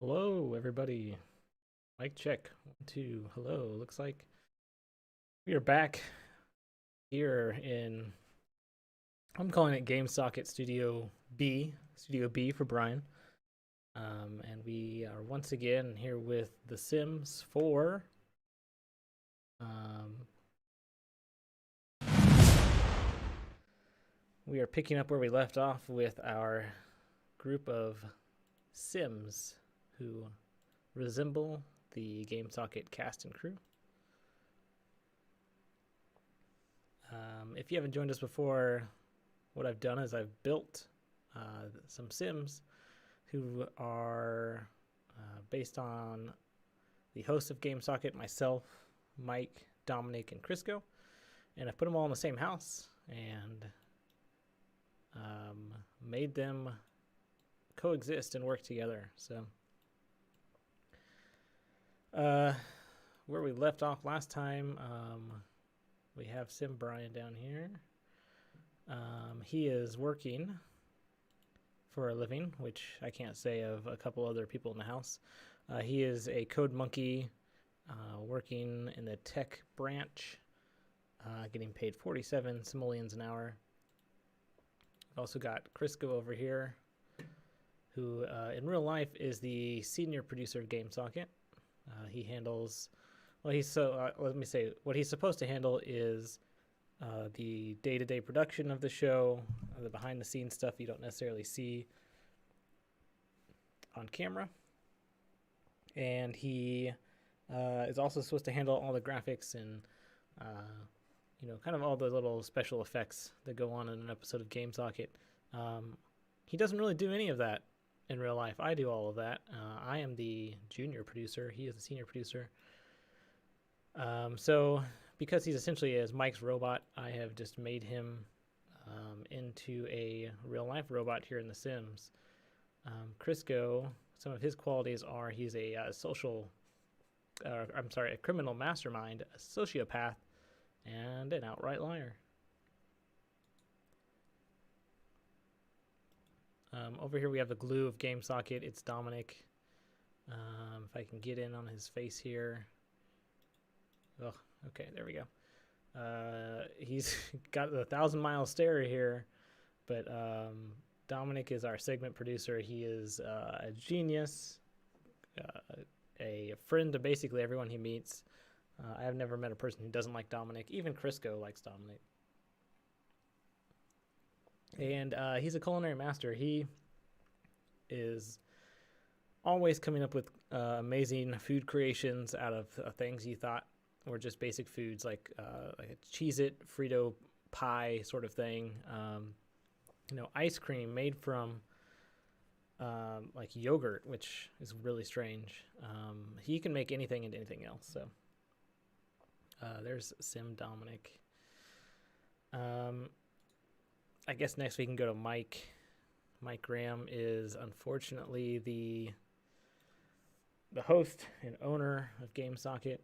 Hello, everybody. Mic check. One, two. Hello. Looks like we are back here in, I'm calling it GameSocket Studio B for Brian. And we are once again here with The Sims 4. Um, we are picking up where we left off with our group of Sims who resemble the GameSocket cast and crew. If you haven't joined us before, what I've done is I've built some Sims who are based on the host of GameSocket, myself, Mike, Dominic, and Crisco, and I've put them all in the same house and made them coexist and work together. So, where we left off last time, we have Sim Brian down here. He is working for a living, which I can't say of a couple other people in the house. He is a code monkey working in the tech branch, getting paid 47 simoleons an hour. We've also got Crisco over here, who in real life is the senior producer of GameSocket. He handles, well, let me say, what he's supposed to handle is the day-to-day production of the show, the behind-the-scenes stuff you don't necessarily see on camera. And he is also supposed to handle all the graphics and, kind of all the little special effects that go on in an episode of GameSocket. He doesn't really do any of that in real life. I do all of that. I am the junior producer. He is the senior producer. So because he's essentially as Mike's robot, I have just made him into a real life robot here in The Sims. Crisco, some of his qualities are he's a a criminal mastermind, a sociopath, and an outright liar. Over here we have the glue of GameSocket. It's Dominic. If I can get in on his face here. Oh, okay, there we go. He's got the 1,000-mile stare here, but Dominic is our segment producer. He is a genius, a friend to basically everyone he meets. I have never met a person who doesn't like Dominic. Even Crisco likes Dominic. And he's a culinary master. He is always coming up with amazing food creations out of things you thought were just basic foods, like a Cheez-It, Frito pie sort of thing. Ice cream made from like yogurt, which is really strange. He can make anything into anything else. So there's Sim Dominic. I guess next we can go to Mike. Mike Graham is unfortunately the host and owner of GameSocket.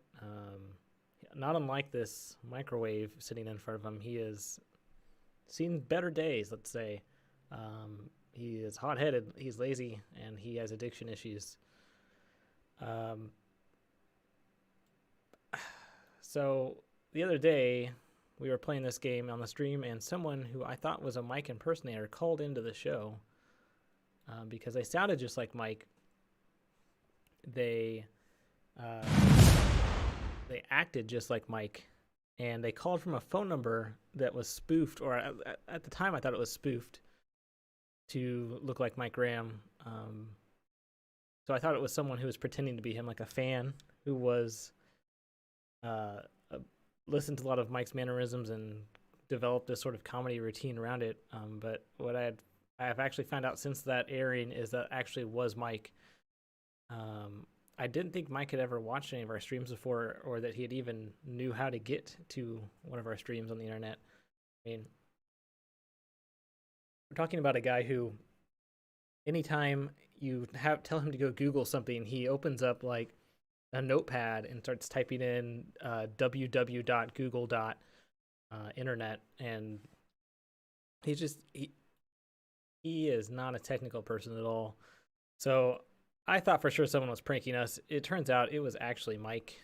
Not unlike this microwave sitting in front of him, he has seen better days, let's say. He is hot-headed, he's lazy, and he has addiction issues. So the other day, we were playing this game on the stream, and someone who I thought was a Mike impersonator called into the show because they sounded just like Mike. They acted just like Mike, and they called from a phone number that was spoofed, or at the time I thought it was spoofed to look like Mike Graham. So I thought it was someone who was pretending to be him, like a fan who was listened to a lot of Mike's mannerisms and developed a sort of comedy routine around it. But what I have actually found out since that airing is that actually was Mike. I didn't think Mike had ever watched any of our streams before, or that he had even knew how to get to one of our streams on the internet. I mean, we're talking about a guy who, anytime you tell him to go Google something, he opens up like a notepad and starts typing in www.google.internet, and he is not a technical person at all. So I thought for sure someone was pranking us. It turns out it was actually Mike,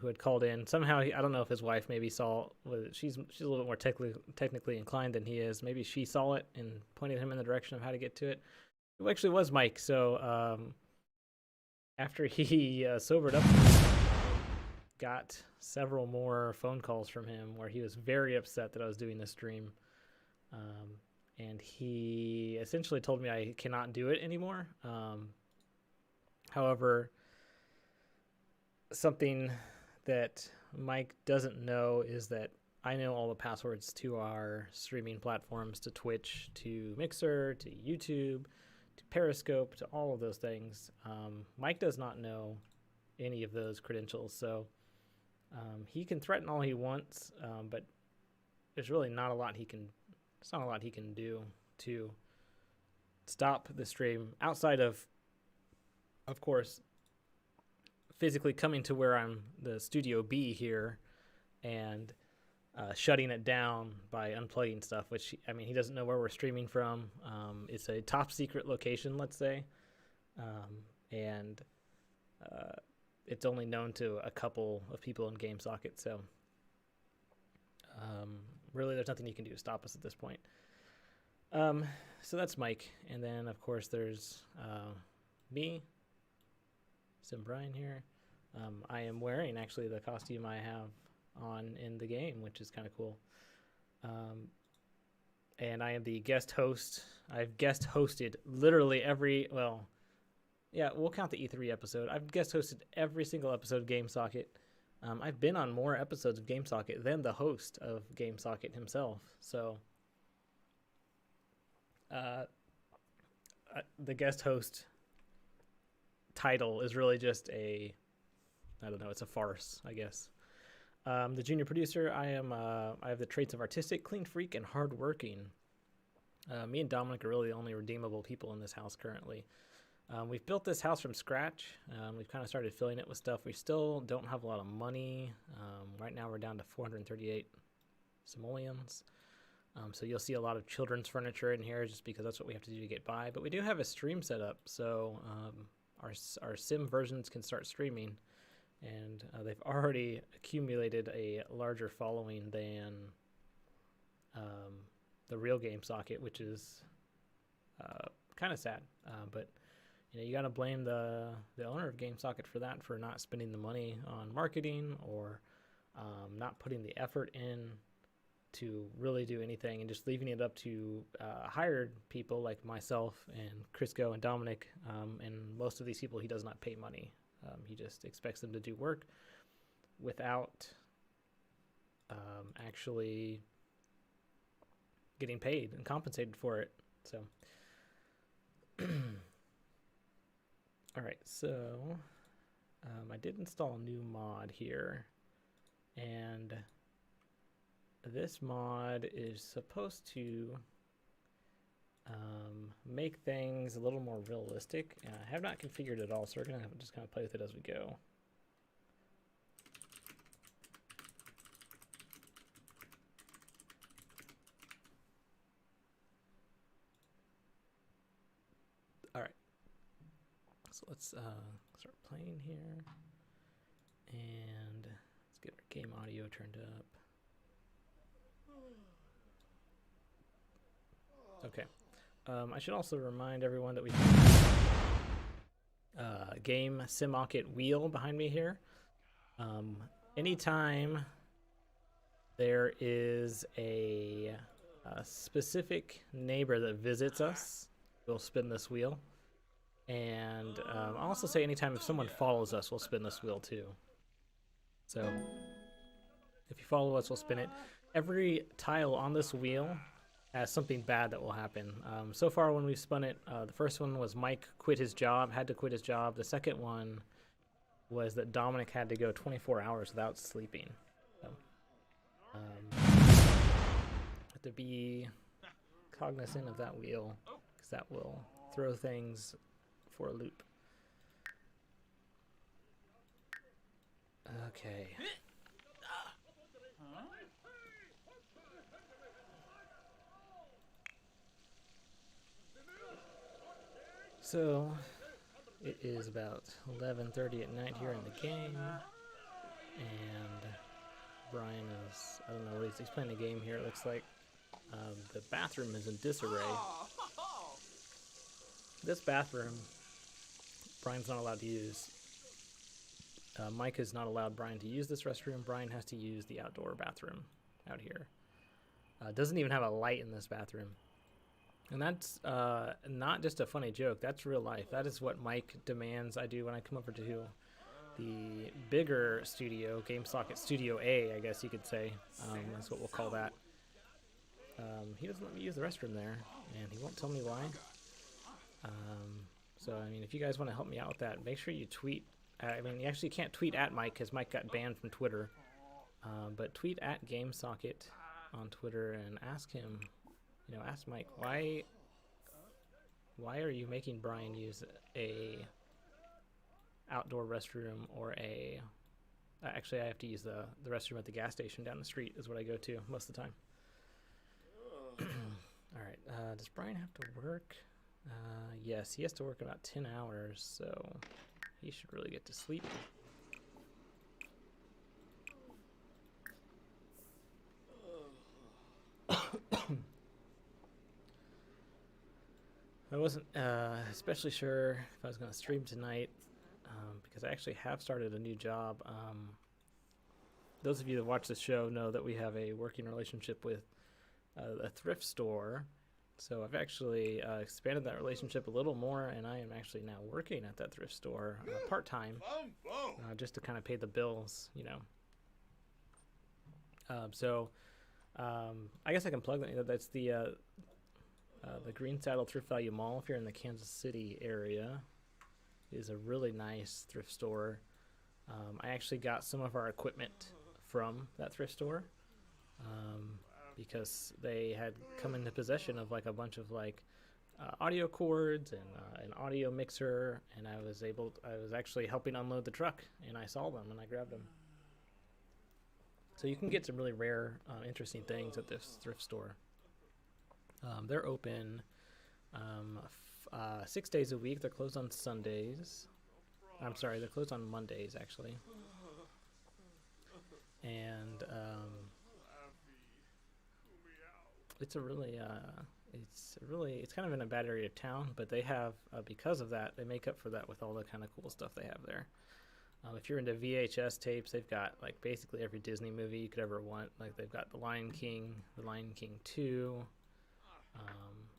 who had called in. Somehow, I don't know if his wife maybe saw. She's a little bit more technically inclined than he is. Maybe she saw it and pointed him in the direction of how to get to it. It actually was Mike. So after he sobered up, got several more phone calls from him where he was very upset that I was doing this stream. And he essentially told me I cannot do it anymore. However, something that Mike doesn't know is that I know all the passwords to our streaming platforms, to Twitch, to Mixer, to YouTube, to Periscope, to all of those things. Mike does not know any of those credentials, so he can threaten all he wants, but there's really not a lot he can. It's not a lot he can do to stop the stream outside of course, physically coming to where I'm the Studio B here and shutting it down by unplugging stuff, which, I mean, he doesn't know where we're streaming from. It's a top secret location, let's say, and it's only known to a couple of people in GameSocket, so really there's nothing you can do to stop us at this point. So that's Mike, and then, of course, there's me, Sim Brian here. I am wearing actually the costume I have on in the game, which is kind of cool. And I am the guest host. I've guest hosted literally we'll count the E3 episode. I've guest hosted every single episode of GameSocket. I've been on more episodes of GameSocket than the host of GameSocket himself. So the guest host title is really just I don't know, it's a farce, I guess. The junior producer, I have the traits of artistic, clean freak, and hardworking. Me and Dominic are really the only redeemable people in this house currently. We've built this house from scratch. We've kind of started filling it with stuff. We still don't have a lot of money. Right now we're down to 438 simoleons. So you'll see a lot of children's furniture in here just because that's what we have to do to get by. But we do have a stream set up, so our sim versions can start streaming, and they've already accumulated a larger following than the real GameSocket, which is kind of sad. But you got to blame the owner of GameSocket for that, for not spending the money on marketing or not putting the effort in to really do anything and just leaving it up to hired people like myself and Crisco and Dominic, and most of these people he does not pay money. He just expects them to do work without actually getting paid and compensated for it. So all right, so I did install a new mod here, and this mod is supposed to make things a little more realistic, and I have not configured it all, so we're going to just kind of play with it as we go. All right, so let's start playing here, and let's get our game audio turned up. Okay. I should also remind everyone that we have game Simocket wheel behind me here. Anytime there is a specific neighbor that visits us, we'll spin this wheel. And I'll also say anytime if someone follows us, we'll spin this wheel too. So if you follow us, we'll spin it. Every tile on this wheel has something bad that will happen. So far when we've spun it, the first one was Mike had to quit his job. The second one was that Dominic had to go 24 hours without sleeping. So, have to be cognizant of that wheel, because that will throw things for a loop. Okay. So, It is about 11:30 at night here in the game, and Brian is, I don't know what he's playing a game here, it looks like. The bathroom is in disarray. This bathroom, Brian's not allowed to use. Mike has not allowed Brian to use this restroom. Brian has to use the outdoor bathroom out here. Doesn't even have a light in this bathroom. And that's not just a funny joke. That's real life. That is what Mike demands I do when I come over to the bigger studio, GameSocket Studio A, I guess you could say. That's what we'll call that. He doesn't let me use the restroom there, and he won't tell me why. So, I mean, if you guys want to help me out with that, make sure you tweet. I mean, you actually can't tweet at Mike because Mike got banned from Twitter. But tweet at GameSocket on Twitter and ask him, you know, ask Mike, why are you making Brian use a outdoor restroom or a... Actually, I have to use the restroom at the gas station down the street is what I go to most of the time. All right, does Brian have to work? Yes, he has to work about 10 hours, so he should really get to sleep. I wasn't especially sure if I was going to stream tonight because I actually have started a new job. Those of you that watch the show know that we have a working relationship with a thrift store. So I've actually expanded that relationship a little more, and I am actually now working at that thrift store part-time just to kind of pay the bills, you know. I guess I can plug that. That's the Green Saddle Thrift Value Mall if you're in the Kansas City area. It is a really nice thrift store. I actually got some of our equipment from that thrift store because they had come into possession of like a bunch of like audio cords and an audio mixer, and I was actually helping unload the truck, and I saw them and I grabbed them. So you can get some really rare, interesting things at this thrift store. They're open 6 days a week. They're closed on Sundays. I'm sorry, they're closed on Mondays, actually. And it's kind of in a bad area of town, but they have, because of that, they make up for that with all the kind of cool stuff they have there. If you're into VHS tapes, they've got like basically every Disney movie you could ever want. Like they've got The Lion King 2,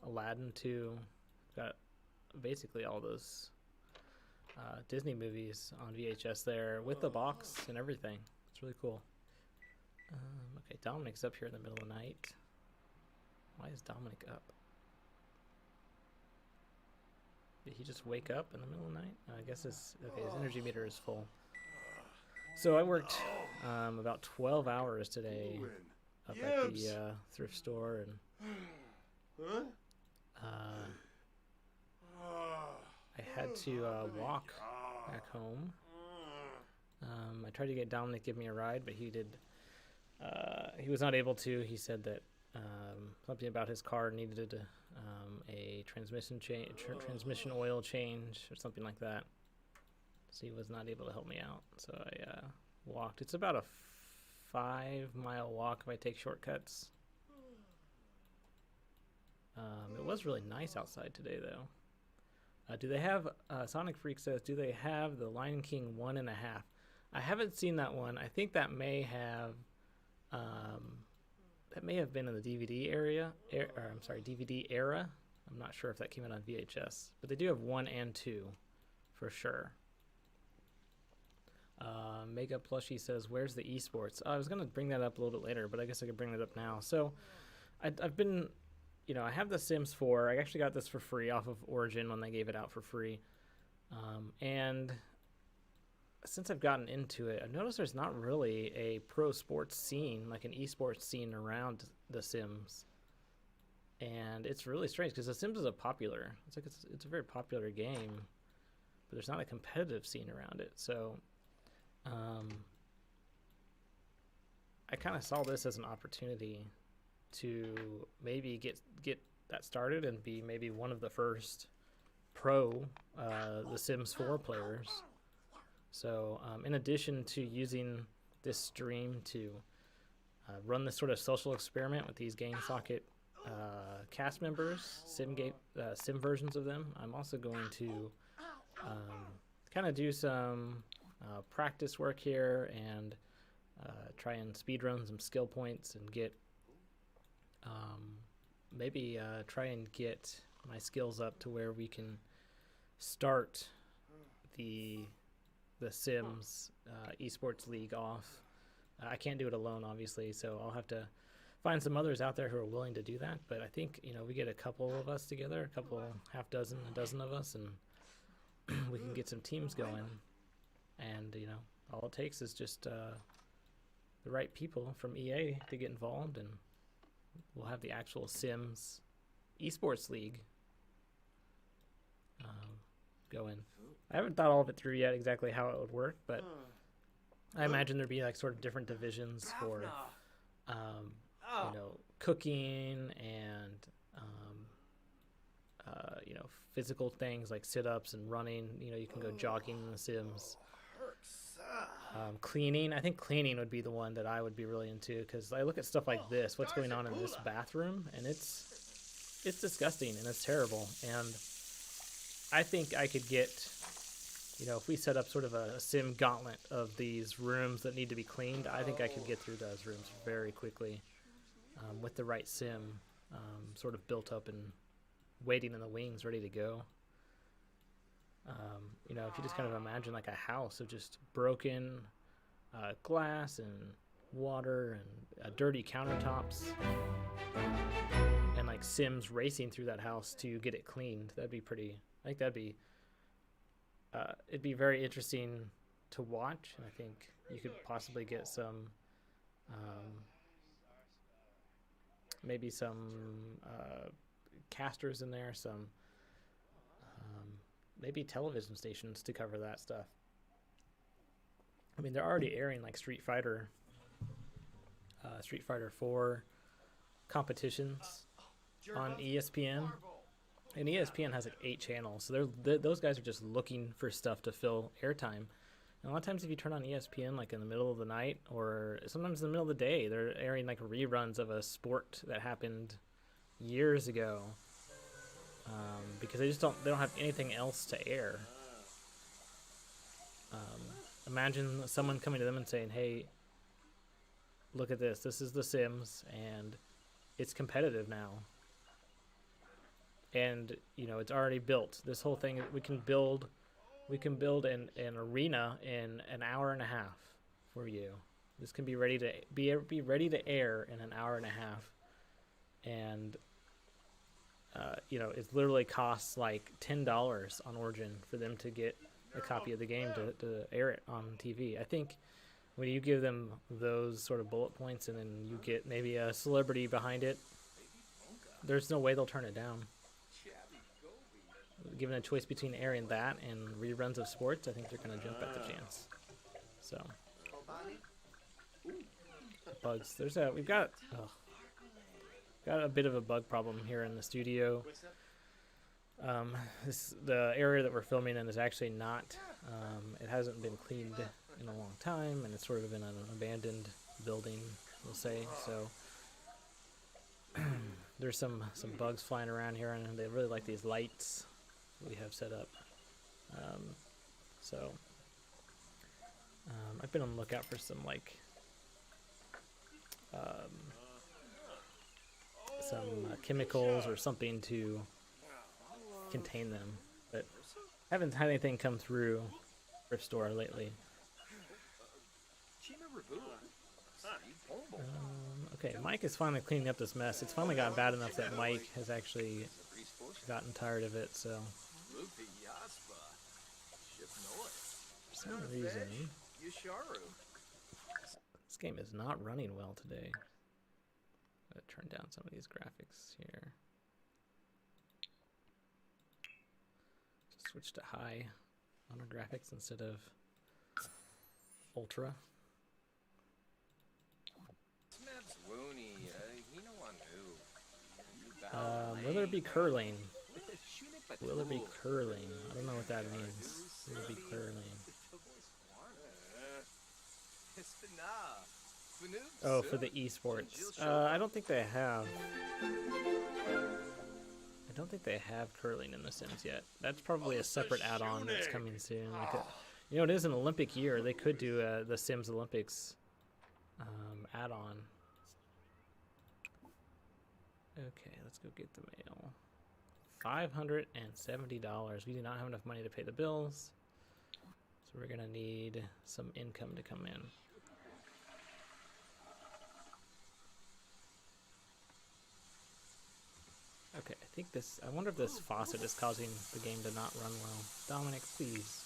Aladdin 2, got basically all those Disney movies on VHS there with the box and everything. It's really cool. Okay, Dominic's up here in the middle of the night. Why is Dominic up? Did he just wake up in the middle of the night? I guess his energy meter is full. So I worked about 12 hours today up at the thrift store, and I had to walk back home. I tried to get Dominic to give me a ride, but he was not able to. He said that something about his car needed a transmission oil change or something like that. So he was not able to help me out. So I walked. It's about a 5-mile walk if I take shortcuts. It was really nice outside today, though. Do they have, Sonic Freak says, do they have the Lion King 1.5? I haven't seen that one. I think that may have been in the DVD DVD era. I'm not sure if that came out on VHS, but they do have 1 and 2 for sure. Mega Plushie says, where's the eSports? I was going to bring that up a little bit later, but I guess I could bring it up now. So I've been, you know, I have The Sims 4. I actually got this for free off of Origin when they gave it out for free. And since I've gotten into it, I've noticed there's not really a pro sports scene, like an esports scene around The Sims. And it's really strange because The Sims is it's a very popular game, but there's not a competitive scene around it. So I kind of saw this as an opportunity to maybe get that started and be maybe one of the first pro The Sims 4 players. So in addition to using this stream to run this sort of social experiment with these GameSocket cast members, sim versions of them, I'm also going to kind of do some practice work here and try and speedrun some skill points and get maybe try and get my skills up to where we can start the Sims eSports League off. I can't do it alone, obviously, so I'll have to find some others out there who are willing to do that. But I think, you know, we get a couple of us together, a dozen of us, and we can get some teams going. And, you know, all it takes is just the right people from EA to get involved, and we'll have the actual Sims eSports League going. I haven't thought all of it through yet, exactly how it would work, but I imagine there'd be like sort of different divisions for, you know, cooking and, you know, physical things like sit-ups and running. You know, you can go jogging in the Sims. Cleaning. I think cleaning would be the one that I would be really into, because I look at stuff like this, what's going on in this bathroom, and it's disgusting and it's terrible. And I think I could get, you know, if we set up sort of a sim gauntlet of these rooms that need to be cleaned, I think I could get through those rooms very quickly with the right sim sort of built up and waiting in the wings, ready to go. You know, if you just kind of imagine like a house of just broken glass and water and dirty countertops, and like Sims racing through that house to get it cleaned, that'd be pretty. I think that'd be. It'd be very interesting to watch, and I think you could possibly get some, maybe some casters in there, some. Maybe television stations to cover that stuff. I mean, they're already airing like Street Fighter 4 competitions on ESPN, and ESPN has like 8 channels, so those guys are just looking for stuff to fill airtime. And a lot of times if you turn on ESPN like in the middle of the night, or sometimes in the middle of the day, they're airing like reruns of a sport that happened years ago. Because they don't have anything else to air. Imagine someone coming to them and saying, "Hey, look at this. This is The Sims, and it's competitive now. And you know, it's already built. This whole thing, we can build an arena in an hour and a half for you. This can be ready to be ready to air in an hour and a half, and." You know, it literally costs like $10 on Origin for them to get a copy of the game to air it on TV. I think when you give them those sort of bullet points and then you get maybe a celebrity behind it, there's no way they'll turn it down. Given a choice between airing that and reruns of sports, I think they're going to jump at the chance. So, bugs. We've got a bit of a bug problem here in the studio. The area that we're filming in is actually not, it hasn't been cleaned in a long time, and it's sort of in an abandoned building, we'll say. So there's some bugs flying around here, and they really like these lights we have set up. I've been on the lookout for some like some chemicals or something to contain them, but haven't had anything come through thrift store lately. Okay, Mike is finally cleaning up this mess. It's finally gotten bad enough that Mike has actually gotten tired of it, so for some reason this game is not running well today. I'm gonna turn down some of these graphics here. Just switch to high on our graphics instead of ultra. Whether it be curling, Will there be curling? I don't know what that means. Will there be curling? Oh, for the eSports. I don't think they have. I don't think they have curling in The Sims yet. That's probably a separate add-on that's coming soon. You know, it is an Olympic year. They could do the Sims Olympics add-on. Okay, let's go get the mail. $570. We do not have enough money to pay the bills, so we're gonna need some income to come in. Okay, I think this. I wonder if this faucet is causing the game to not run well. Dominic, please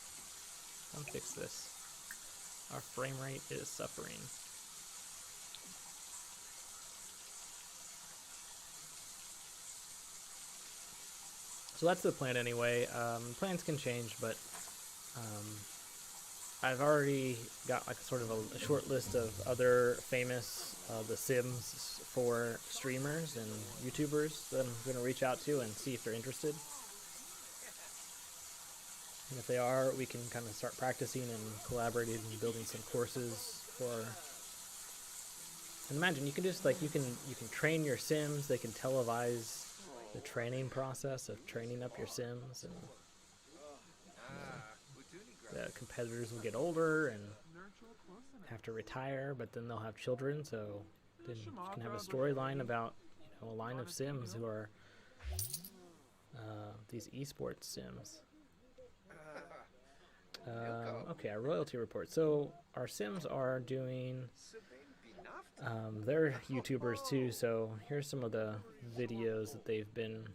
come fix this. Our frame rate is suffering. So that's the plan anyway. Plans can change, but I've already got like sort of a short list of other famous The Sims 4 streamers and YouTubers that I'm going to reach out to and see if they're interested. And if they are, we can kind of start practicing and collaborating and building some courses for. And imagine you can just like you can train your Sims. They can televise the training process of training up your Sims, and the competitors will get older and have to retire, but then they'll have children, so then you can have a storyline about a line of Sims who are these eSports Sims. Okay, our royalty report. So our Sims are doing. They're YouTubers too, so here's some of the videos that they've been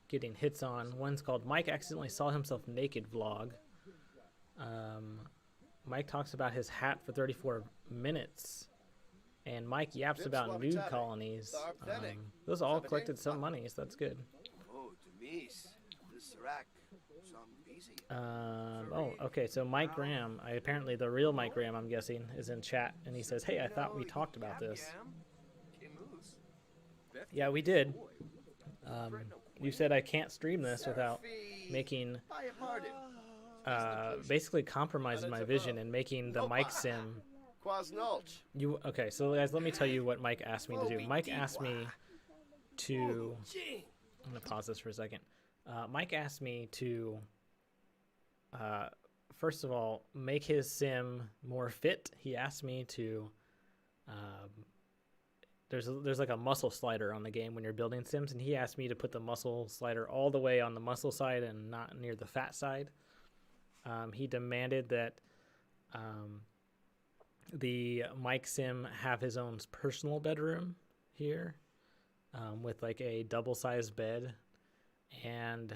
getting hits on. One's called Mike Accidentally Saw Himself Naked Vlog. Mike talks about his hat for 34 minutes. And Mike yaps about nude colonies. Those all collected some money, so that's good. Oh, okay, so Mike Graham, apparently the real Mike Graham, I'm guessing, is in chat, and he says, hey, I thought we talked about this. Yeah, we did. You said I can't stream this without making, basically compromising my vision and making the Mike Sim. Okay, so guys, let me tell you what Mike asked me to do. Mike asked me to, I'm going to pause this for a second. Mike asked me to, first of all, make his sim more fit. He asked me to, there's like a muscle slider on the game when you're building Sims, and he asked me to put the muscle slider all the way on the muscle side and not near the fat side. He demanded that the Mike Sim have his own personal bedroom here, with like a double-sized bed. And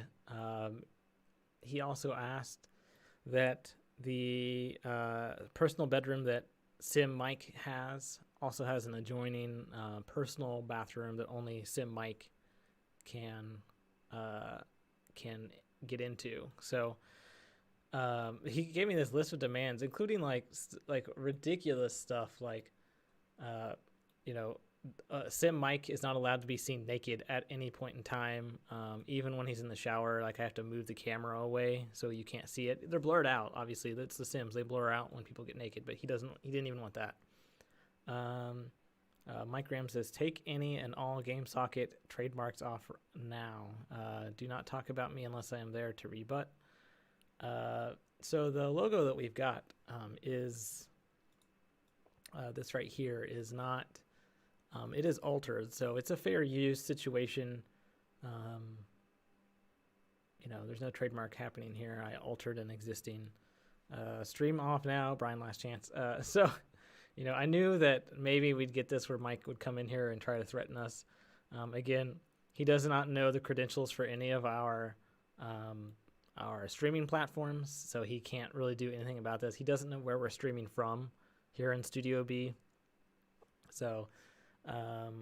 he also asked that the personal bedroom that Sim Mike has also has an adjoining personal bathroom that only Sim Mike can get into. So he gave me this list of demands, including like ridiculous stuff, like Sim Mike is not allowed to be seen naked at any point in time, even when he's in the shower. Like I have to move the camera away so you can't see it. They're blurred out, obviously. That's the Sims. They blur out when people get naked, but he didn't even want that. Mike Graham says, take any and all GameSocket trademarks off now. Do not talk about me unless I am there to rebut. So the logo that we've got is this right here is not. It is altered, so it's a fair use situation. There's no trademark happening here. I altered an existing. Stream off now, Brian. Last chance. So, I knew that maybe we'd get this where Mike would come in here and try to threaten us. Again, he does not know the credentials for any of our streaming platforms, so he can't really do anything about this. He doesn't know where we're streaming from here in Studio B. So.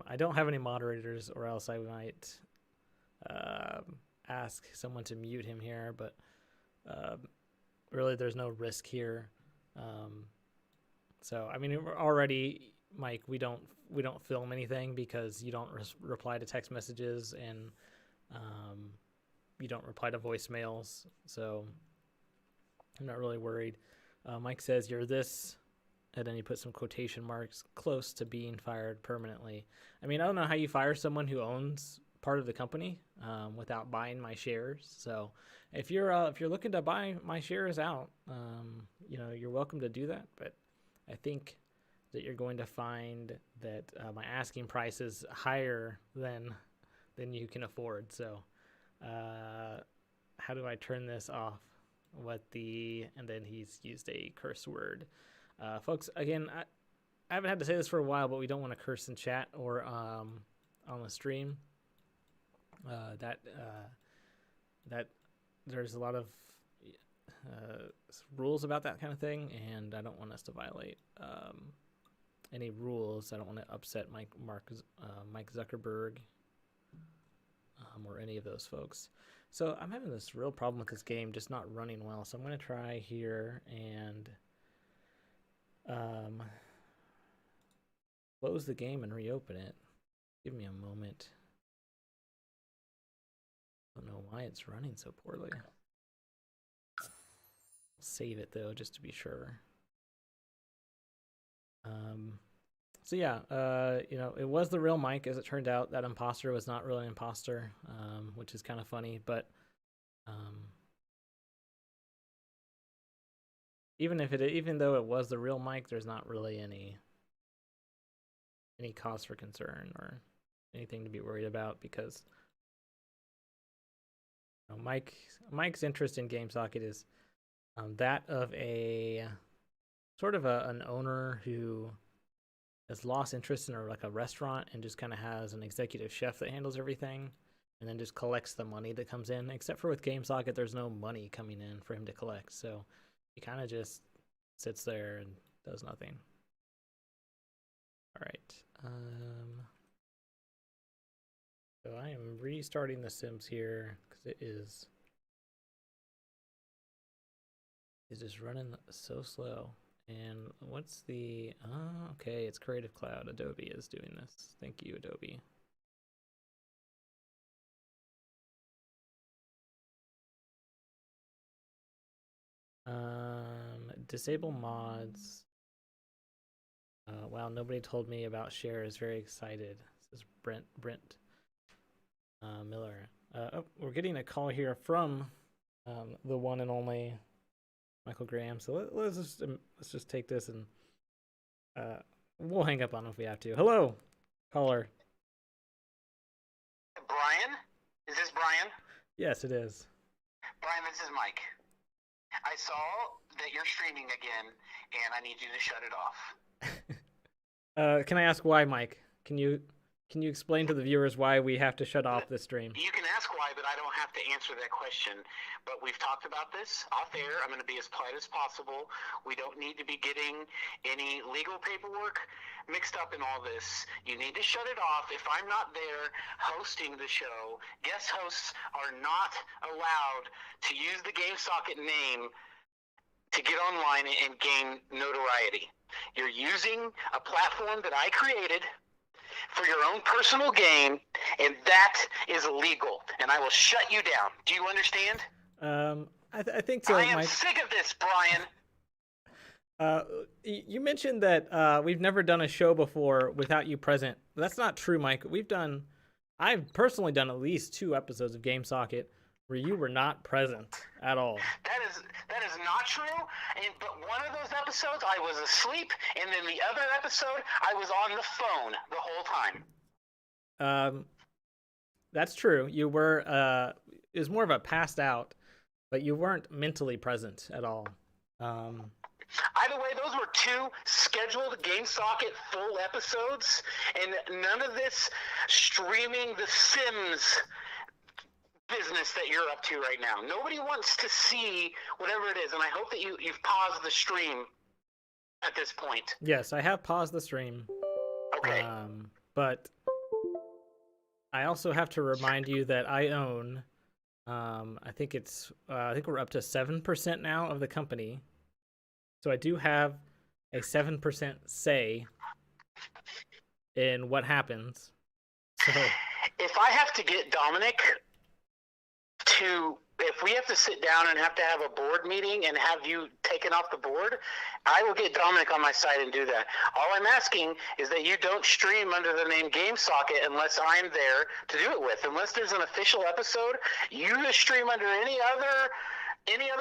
I don't have any moderators, or else I might ask someone to mute him here, but really there's no risk here. So, I mean, we're already, Mike, we don't film anything because you don't reply to text messages and you don't reply to voicemails, so I'm not really worried. Mike says you're this, and then he put some quotation marks, close to being fired permanently. I mean, I don't know how you fire someone who owns part of the company without buying my shares. So if you're looking to buy my shares out, you're welcome to do that. But I think that you're going to find that my asking price is higher than you can afford. So how do I turn this off? And then he's used a curse word. Folks, again, I haven't had to say this for a while, but we don't want to curse in chat or on the stream. That there's a lot of rules about that kind of thing, and I don't want us to violate any rules. I don't want to upset Mike Zuckerberg or any of those folks. So I'm having this real problem with this game just not running well. So I'm going to try here and close the game and reopen it. Give me a moment. I don't know why it's running so poorly. Save it though, just to be sure. So yeah, it was the real Mike, as it turned out. That imposter was not really an imposter, which is kind of funny. But even though it was the real Mike, there's not really any cause for concern or anything to be worried about, because Mike's interest in GameSocket is that of a sort of an owner who has lost interest in a restaurant and just kind of has an executive chef that handles everything and then just collects the money that comes in. Except for with GameSocket, there's no money coming in for him to collect, so he kind of just sits there and does nothing. All right. So I am restarting The Sims here because it is just running so slow. And what's the... okay, it's Creative Cloud. Adobe is doing this. Thank you, Adobe. Disable mods. Wow, nobody told me about shares. Very excited. This is Brent Miller. We're getting a call here from the one and only Michael Graham. So let's just take this and we'll hang up on him if we have to. Hello, caller. Brian? Is this Brian? Yes, it is. Brian, this is Mike. I saw that you're streaming again, and I need you to shut it off. Can I ask why, Mike? Can you explain to the viewers why we have to shut off this stream? You can ask why, but I don't have to answer that question. But we've talked about this off air. I'm going to be as polite as possible. We don't need to be getting any legal paperwork mixed up in all this. You need to shut it off. If I'm not there hosting the show, guest hosts are not allowed to use the GameSocket name to get online and gain notoriety. You're using a platform that I created for your own personal gain, and that is illegal, and I will shut you down. Do you understand? I think so, Mike. I am sick of this, Brian. You mentioned that we've never done a show before without you present. That's not true, Mike. I've personally done at least 2 episodes of GameSocket where you were not present at all. That is not true. But one of those episodes, I was asleep, and then the other episode, I was on the phone the whole time. That's true. You were. It was more of a passed out, but you weren't mentally present at all. Either way, those were 2 scheduled GameSocket full episodes, and none of this streaming The Sims business that you're up to right now. Nobody wants to see whatever it is, and I hope that you've paused the stream at this point. Yes, I have paused the stream. Okay. But I also have to remind you that I own, I think we're up to 7% now of the company. So I do have a 7% say in what happens. So If I have to get Dominic if we have to sit down and have to have a board meeting and have you taken off the board, I will get Dominic on my side and do that. All I'm asking is that you don't stream under the name GameSocket unless I'm there to do it with. Unless there's an official episode, you just stream under any other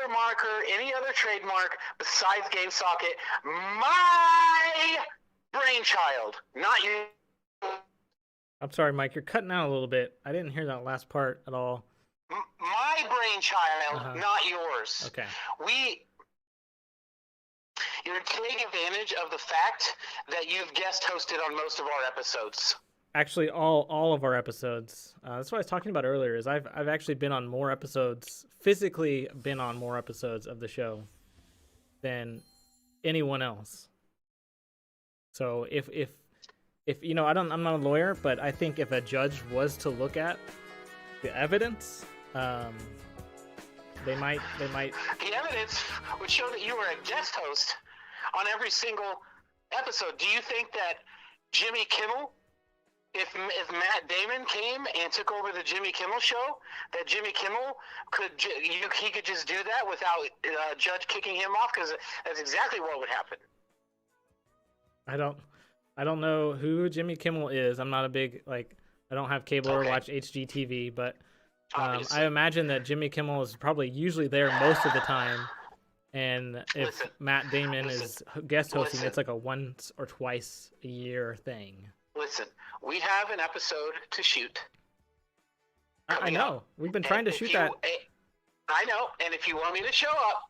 marker, any other trademark besides GameSocket. My brainchild, not you. I'm sorry, Mike, you're cutting out a little bit. I didn't hear that last part at all. My brainchild, not yours. Okay. You're taking advantage of the fact that you've guest hosted on most of our episodes. Actually, all of our episodes. That's what I was talking about earlier. Is I've actually been on more episodes, physically been on more episodes of the show than anyone else. So if you know, I'm not a lawyer, but I think if a judge was to look at the evidence, they might. The evidence would show that you were a guest host on every single episode. Do you think that Jimmy Kimmel, if Matt Damon came and took over the Jimmy Kimmel show, that Jimmy Kimmel he could just do that without a judge kicking him off? Because that's exactly what would happen. I don't know who Jimmy Kimmel is. I'm not a big I don't have cable or watch HGTV, but I imagine that Jimmy Kimmel is probably usually there most of the time. And if Matt Damon is guest hosting, it's like a once or twice a year thing. Listen, we have an episode to shoot. I know. We've been trying to shoot that. I know. And if you want me to show up,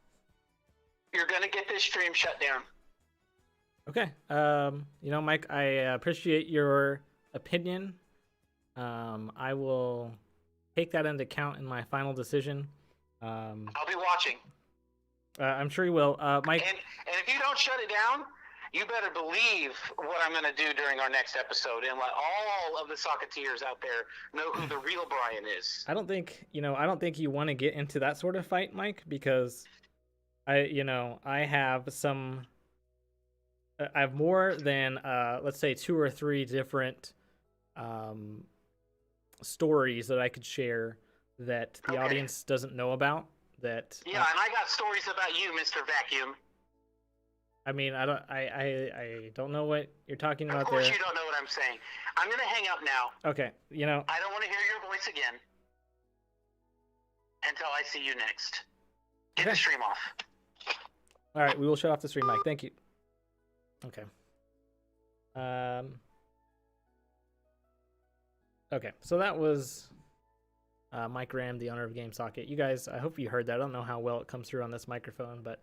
you're going to get this stream shut down. Okay. You know, Mike, I appreciate your opinion. I will take that into account in my final decision. I'll be watching. I'm sure you will. Mike. And if you don't shut it down, you better believe what I'm going to do during our next episode and let all of the Socketeers out there know who the real Brian is. I don't think you want to get into that sort of fight, Mike, because I have more than let's say 2 or 3 different stories that I could share that the audience doesn't know about. That and I got stories about you, Mr. Vacuum. I mean, I don't know what you're talking about there. Of course you don't know what I'm saying. I'm gonna hang up now. Okay, you know. I don't want to hear your voice again until I see you next. Get the stream off. All right, we will shut off the stream, Mike. Thank you. Okay. Okay, so that was Mike Ram, the owner of GameSocket. You guys, I hope you heard that. I don't know how well it comes through on this microphone, but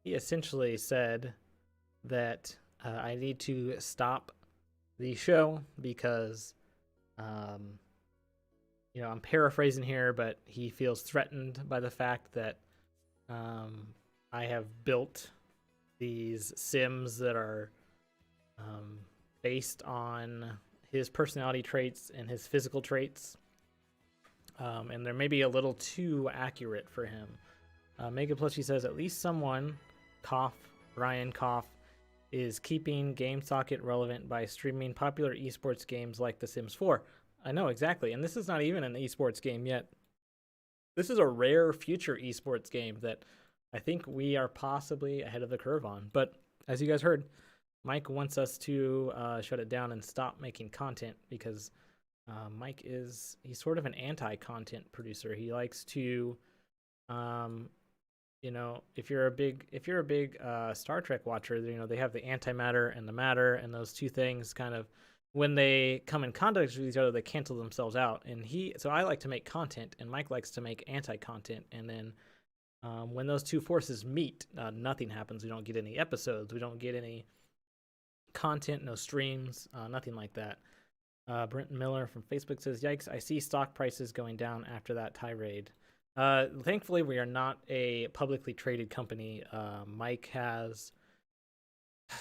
he essentially said that I need to stop the show because, you know, I'm paraphrasing here, but he feels threatened by the fact that I have built these sims that are based on his personality traits and his physical traits, and they're maybe a little too accurate for him. Mega Plushie says, at least someone, Ryan Koff, is keeping GameSocket relevant by streaming popular esports games like The Sims 4. I know, exactly, and this is not even an esports game yet. This is a rare future esports game that I think we are possibly ahead of the curve on. But as you guys heard, Mike wants us to shut it down and stop making content because Mike he's sort of an anti-content producer. He likes to, you know, if you're a big Star Trek watcher, you know, they have the antimatter and the matter, and those two things kind of, when they come in contact with each other, they cancel themselves out. And so I like to make content, and Mike likes to make anti-content, and then when those two forces meet, nothing happens. We don't get any episodes. We don't get any content, no streams, nothing like that. Brenton Miller from Facebook says, yikes, I see stock prices going down after that tirade. Thankfully, we are not a publicly traded company. Mike has,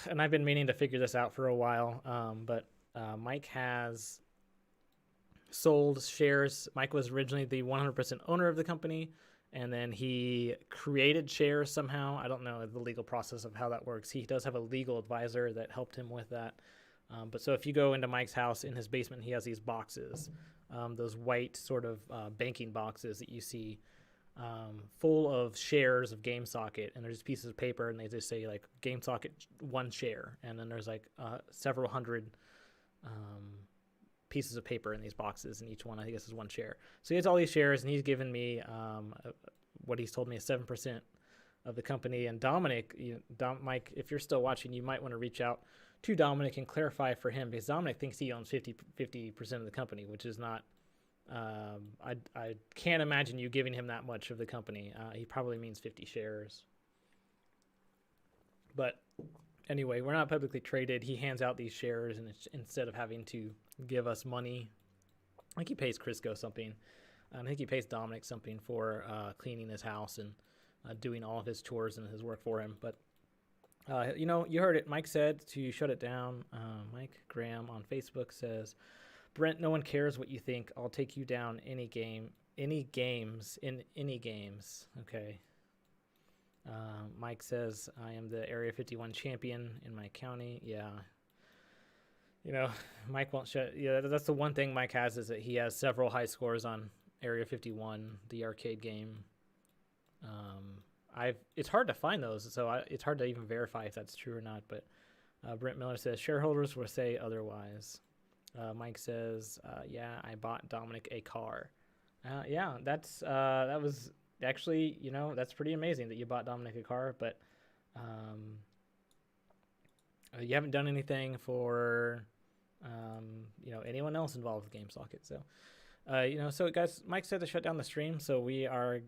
and I've been meaning to figure this out for a while, but Mike has sold shares. Mike was originally the 100% owner of the company, and then he created shares somehow. I don't know the legal process of how that works. He does have a legal advisor that helped him with that. But so if you go into Mike's house, in his basement, he has these boxes, those white sort of banking boxes that you see, full of shares of GameSocket, and there's pieces of paper, and they just say like GameSocket 1 share, and then there's like several hundred pieces of paper in these boxes, and each one I guess is 1 share. So he has all these shares, and he's given me what he's told me is 7% of the company. And Dominic, Mike, if you're still watching, you might want to reach out to Dominic and clarify for him, because Dominic thinks he owns 50% of the company, which is not. I can't imagine you giving him that much of the company. He probably means 50 shares. But anyway, we're not publicly traded. He hands out these shares, and instead of having to give us money, I think he pays Crisco something. I think he pays Dominic something for cleaning his house and doing all of his chores and his work for him. But you heard it. Mike said to shut it down. Mike Graham on Facebook says, Brent, no one cares what you think. I'll take you down any games. Okay. Mike says, I am the Area 51 champion in my county. Yeah. Mike won't shut. Yeah, that's the one thing Mike has, is that he has several high scores on Area 51, the arcade game. It's hard to find those, so it's hard to even verify if that's true or not. But Brent Miller says shareholders will say otherwise. Mike says, yeah, I bought Dominic a car. Yeah, that was actually, that's pretty amazing that you bought Dominic a car, but you haven't done anything for, anyone else involved with GameSocket. So, so guys, Mike said to shut down the stream, so we're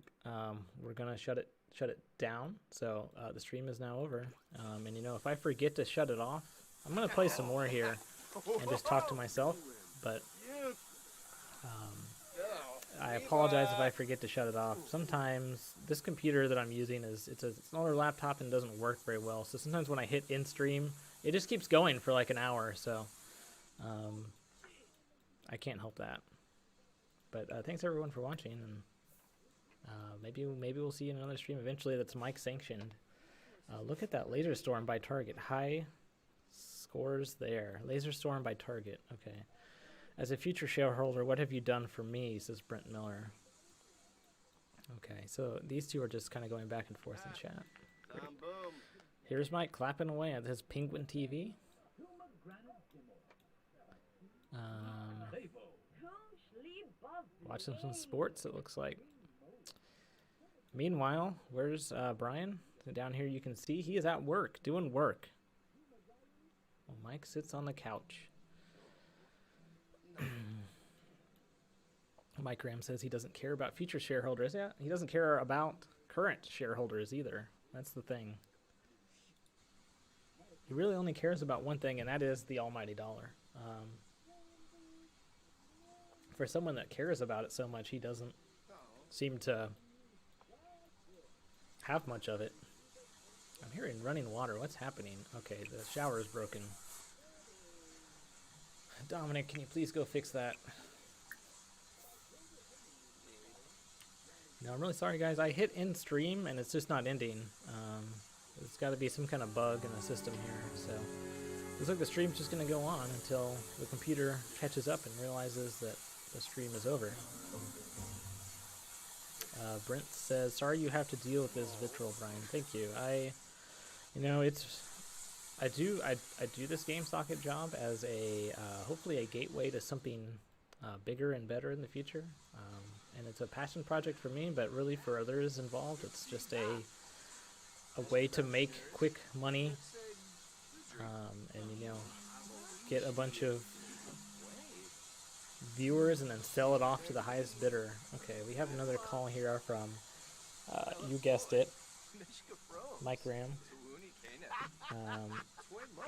going to shut it down. So the stream is now over. And if I forget to shut it off, I'm going to play some more here and just talk to myself, but I apologize if I forget to shut it off. Sometimes this computer that I'm using it's an older laptop and doesn't work very well, so sometimes when I hit in stream, it just keeps going for like an hour, so I can't help that. But thanks everyone for watching, and maybe we'll see you in another stream eventually that's Mike sanctioned. Look at that Laser Storm by Target. High scores there. Laser Storm by Target. Okay. As a future shareholder, what have you done for me? Says Brent Miller. Okay, so these two are just kind of going back and forth in chat. Great. Here's Mike clapping away at his Penguin TV. Watching some sports, it looks like. Meanwhile, where's Brian? Down here you can see he is at work, doing work. Well, Mike sits on the couch. Mike Graham says he doesn't care about future shareholders. Yeah, he doesn't care about current shareholders either. That's the thing. He really only cares about one thing, and that is the almighty dollar. For someone that cares about it so much, he doesn't seem to have much of it. I'm hearing running water. What's happening? Okay, the shower is broken. Dominic, can you please go fix that? No, I'm really sorry, guys. I hit end stream, and it's just not ending. There's got to be some kind of bug in the system here. So looks like the stream's just going to go on until the computer catches up and realizes that the stream is over. Brent says, sorry you have to deal with this vitriol, Brian. Thank you. I do this GameSocket job as a hopefully a gateway to something bigger and better in the future. And it's a passion project for me, but really for others involved, it's just a way to make quick money and get a bunch of viewers and then sell it off to the highest bidder. Okay, we have another call here from you guessed it, Mike Graham.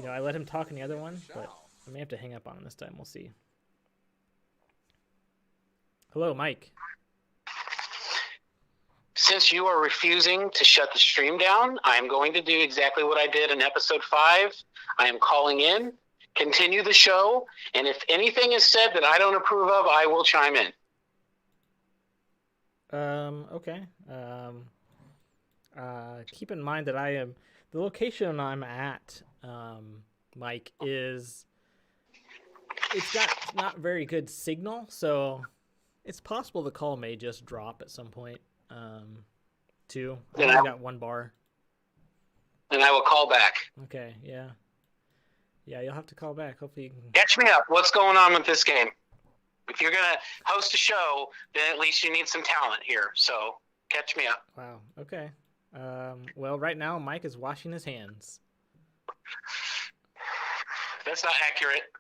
I let him talk in the other one, but I may have to hang up on him this time. We'll see. Hello, Mike. Since you are refusing to shut the stream down, I am going to do exactly what I did in episode 5. I am calling in, continue the show, and if anything is said that I don't approve of, I will chime in. Okay. Keep in mind that the location I'm at, Mike, it's got not very good signal, so it's possible the call may just drop at some point. Too. I Then only got one bar. I will call back. Okay. Yeah. Yeah, you'll have to call back. Hopefully you can. Catch me up. What's going on with this game? If you're gonna host a show, then at least you need some talent here. So catch me up. Wow. Okay. Well, right now Mike is washing his hands. That's not accurate.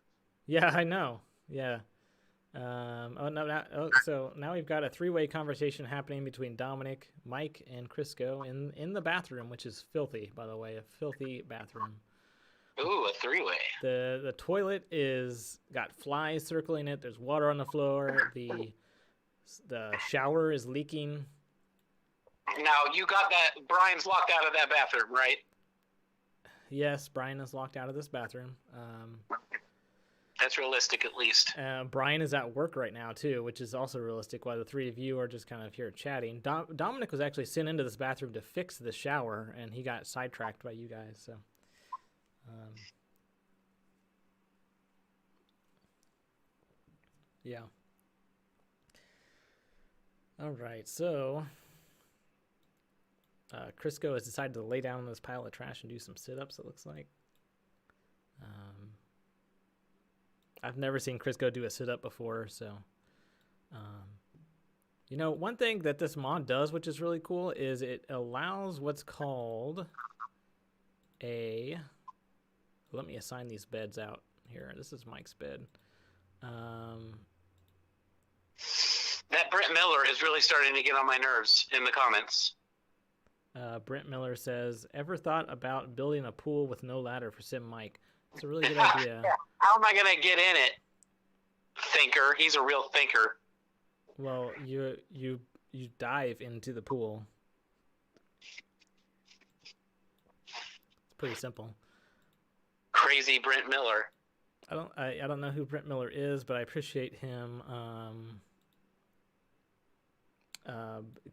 Yeah, I know. Yeah. Oh no. So now we've got a three-way conversation happening between Dominic, Mike, and Crisco in the bathroom, which is filthy, by the way, a filthy bathroom. Ooh, a three-way. The toilet is got flies circling it. There's water on the floor. The shower is leaking. Now you got that. Brian's locked out of that bathroom, right? Yes, Brian is locked out of this bathroom. That's realistic, at least. Brian is at work right now too, which is also realistic. While the three of you are just kind of here chatting, Dominic was actually sent into this bathroom to fix the shower, and he got sidetracked by you guys. So. Yeah. All right, so Crisco has decided to lay down on this pile of trash and do some sit-ups, it looks like. I've never seen Crisco do a sit-up before, so... you know, one thing that this mod does, which is really cool, is it allows what's called a... Let me assign these beds out here. This is Mike's bed. That Brent Miller is really starting to get on my nerves in the comments. Brent Miller says, ever thought about building a pool with no ladder for Sim Mike? It's a really good idea. How am I going to get in it? Thinker. He's a real thinker. Well, you dive into the pool. It's pretty simple. Crazy Brent Miller. I don't know who Brent Miller is, but I appreciate him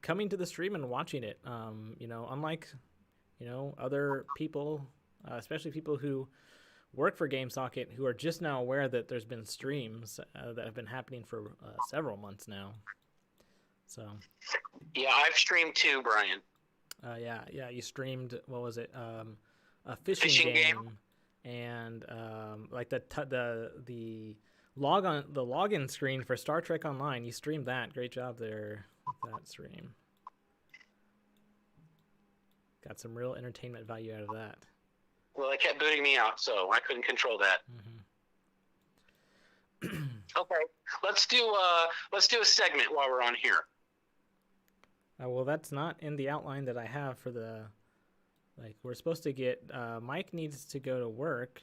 coming to the stream and watching it. You know, unlike other people, especially people who work for GameSocket, who are just now aware that there's been streams that have been happening for several months now. So. Yeah, I've streamed too, Brian. Yeah. You streamed. What was it? A fishing game. And like the login screen for Star Trek Online, you streamed that. Great job there with that stream. Got some real entertainment value out of that. Well, it kept booting me out, so I couldn't control that. Mm-hmm. Okay, let's do a segment while we're on here. Well, that's not in the outline that I have for the. Like, we're supposed to get, Mike needs to go to work,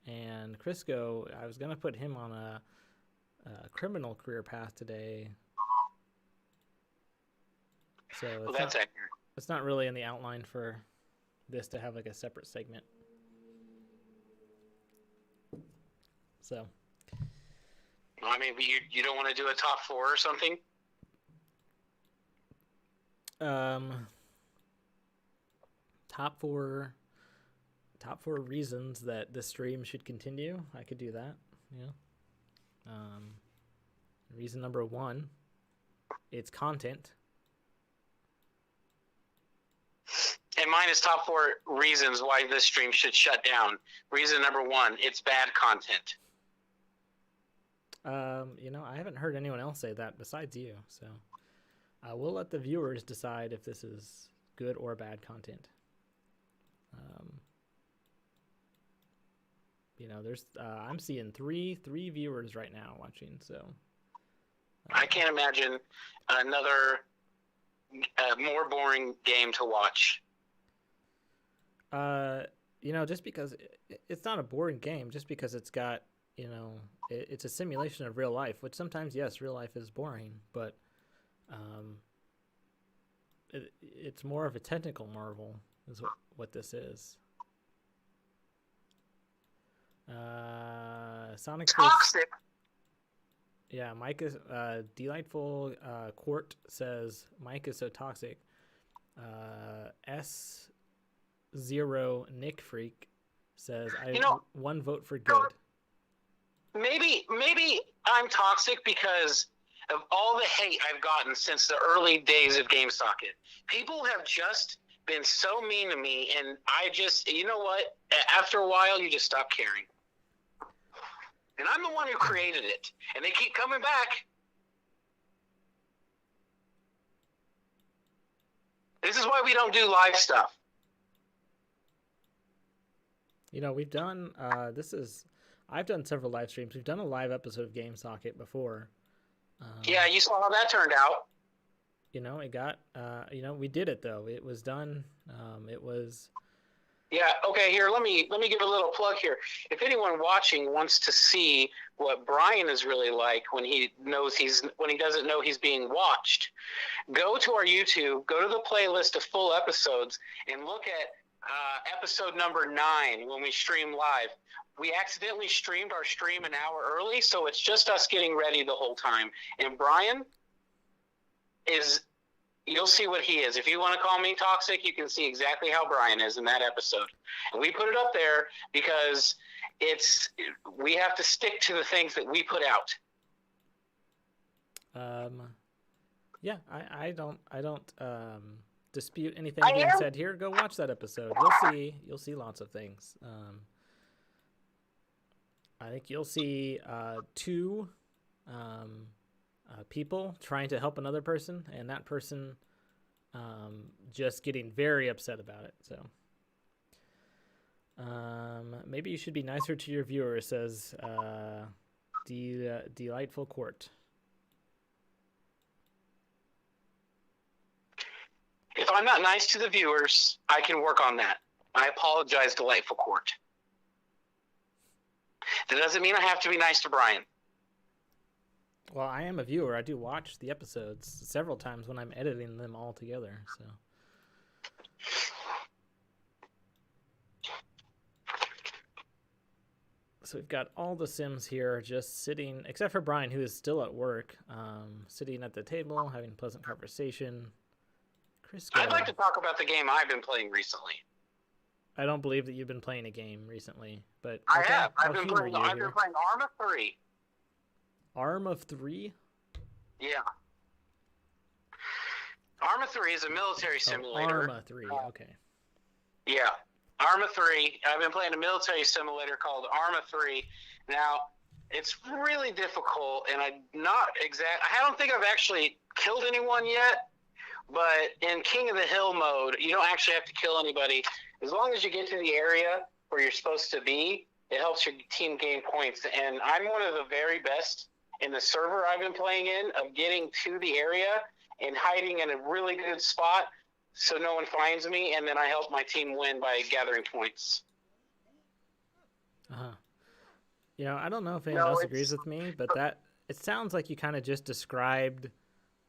and Crisco, I was going to put him on a criminal career path today. So well, that's accurate. It's not really in the outline for this to have, like, a separate segment. So. Well, I mean, you don't want to do a top 4 or something? Top four reasons that this stream should continue. I could do that. Yeah. Reason number 1, it's content. And mine is top 4 reasons why this stream should shut down. Reason number 1, it's bad content. I haven't heard anyone else say that besides you, so I will let the viewers decide if this is good or bad content. There's I'm seeing three viewers right now watching, so I can't imagine another more boring game to watch. Just because it's not a boring game, just because it's got, it's a simulation of real life, which sometimes, yes, real life is boring, but it's more of a technical marvel is what this is. Sonic toxic. Yeah, Mike is delightful. Court says Mike is so toxic. S0 Nick Freak says one vote for good. Maybe I'm toxic because of all the hate I've gotten since the early days of GameSocket. People have just been so mean to me, and I just, you know what? After a while, you just stop caring. And I'm the one who created it, and they keep coming back. This is why we don't do live stuff. You know, we've done I've done several live streams. We've done a live episode of GameSocket before. Yeah, you saw how that turned out. You know, it got we did it though. It was done. It was. Yeah. Okay. Here, let me give a little plug here. If anyone watching wants to see what Brian is really like when he doesn't know he's being watched, go to our YouTube, go to the playlist of full episodes, and look at episode number 9 when we stream live. We accidentally streamed our stream an hour early, so it's just us getting ready the whole time. And Brian you'll see what he is. If you want to call me toxic, you can see exactly how Brian is in that episode. And we put it up there because we have to stick to the things that we put out. Yeah, I don't dispute anything being said here. Go watch that episode. You'll see lots of things. I think you'll see 2 people trying to help another person, and that person just getting very upset about it. So maybe you should be nicer to your viewers, says Delightful Court. If I'm not nice to the viewers, I can work on that. I apologize, Delightful Court. That doesn't mean I have to be nice to Brian. Well, I am a viewer. I do watch the episodes several times when I'm editing them all together. So we've got all the Sims here just sitting, except for Brian, who is still at work, sitting at the table, having a pleasant conversation. I'd like to talk about the game I've been playing recently. I don't believe that you've been playing a game recently, but I have. I've been playing Arma 3. Arma 3? Yeah. Arma 3 is a military simulator. Arma 3, okay. Yeah. Arma 3. I've been playing a military simulator called Arma 3. Now, it's really difficult, and I don't think I've actually killed anyone yet, but in King of the Hill mode, you don't actually have to kill anybody. As long as you get to the area where you're supposed to be, it helps your team gain points. And I'm one of the very best in the server I've been playing in of getting to the area and hiding in a really good spot so no one finds me, and then I help my team win by gathering points. You know, I don't know if anyone else agrees with me, but it sounds like you kind of just described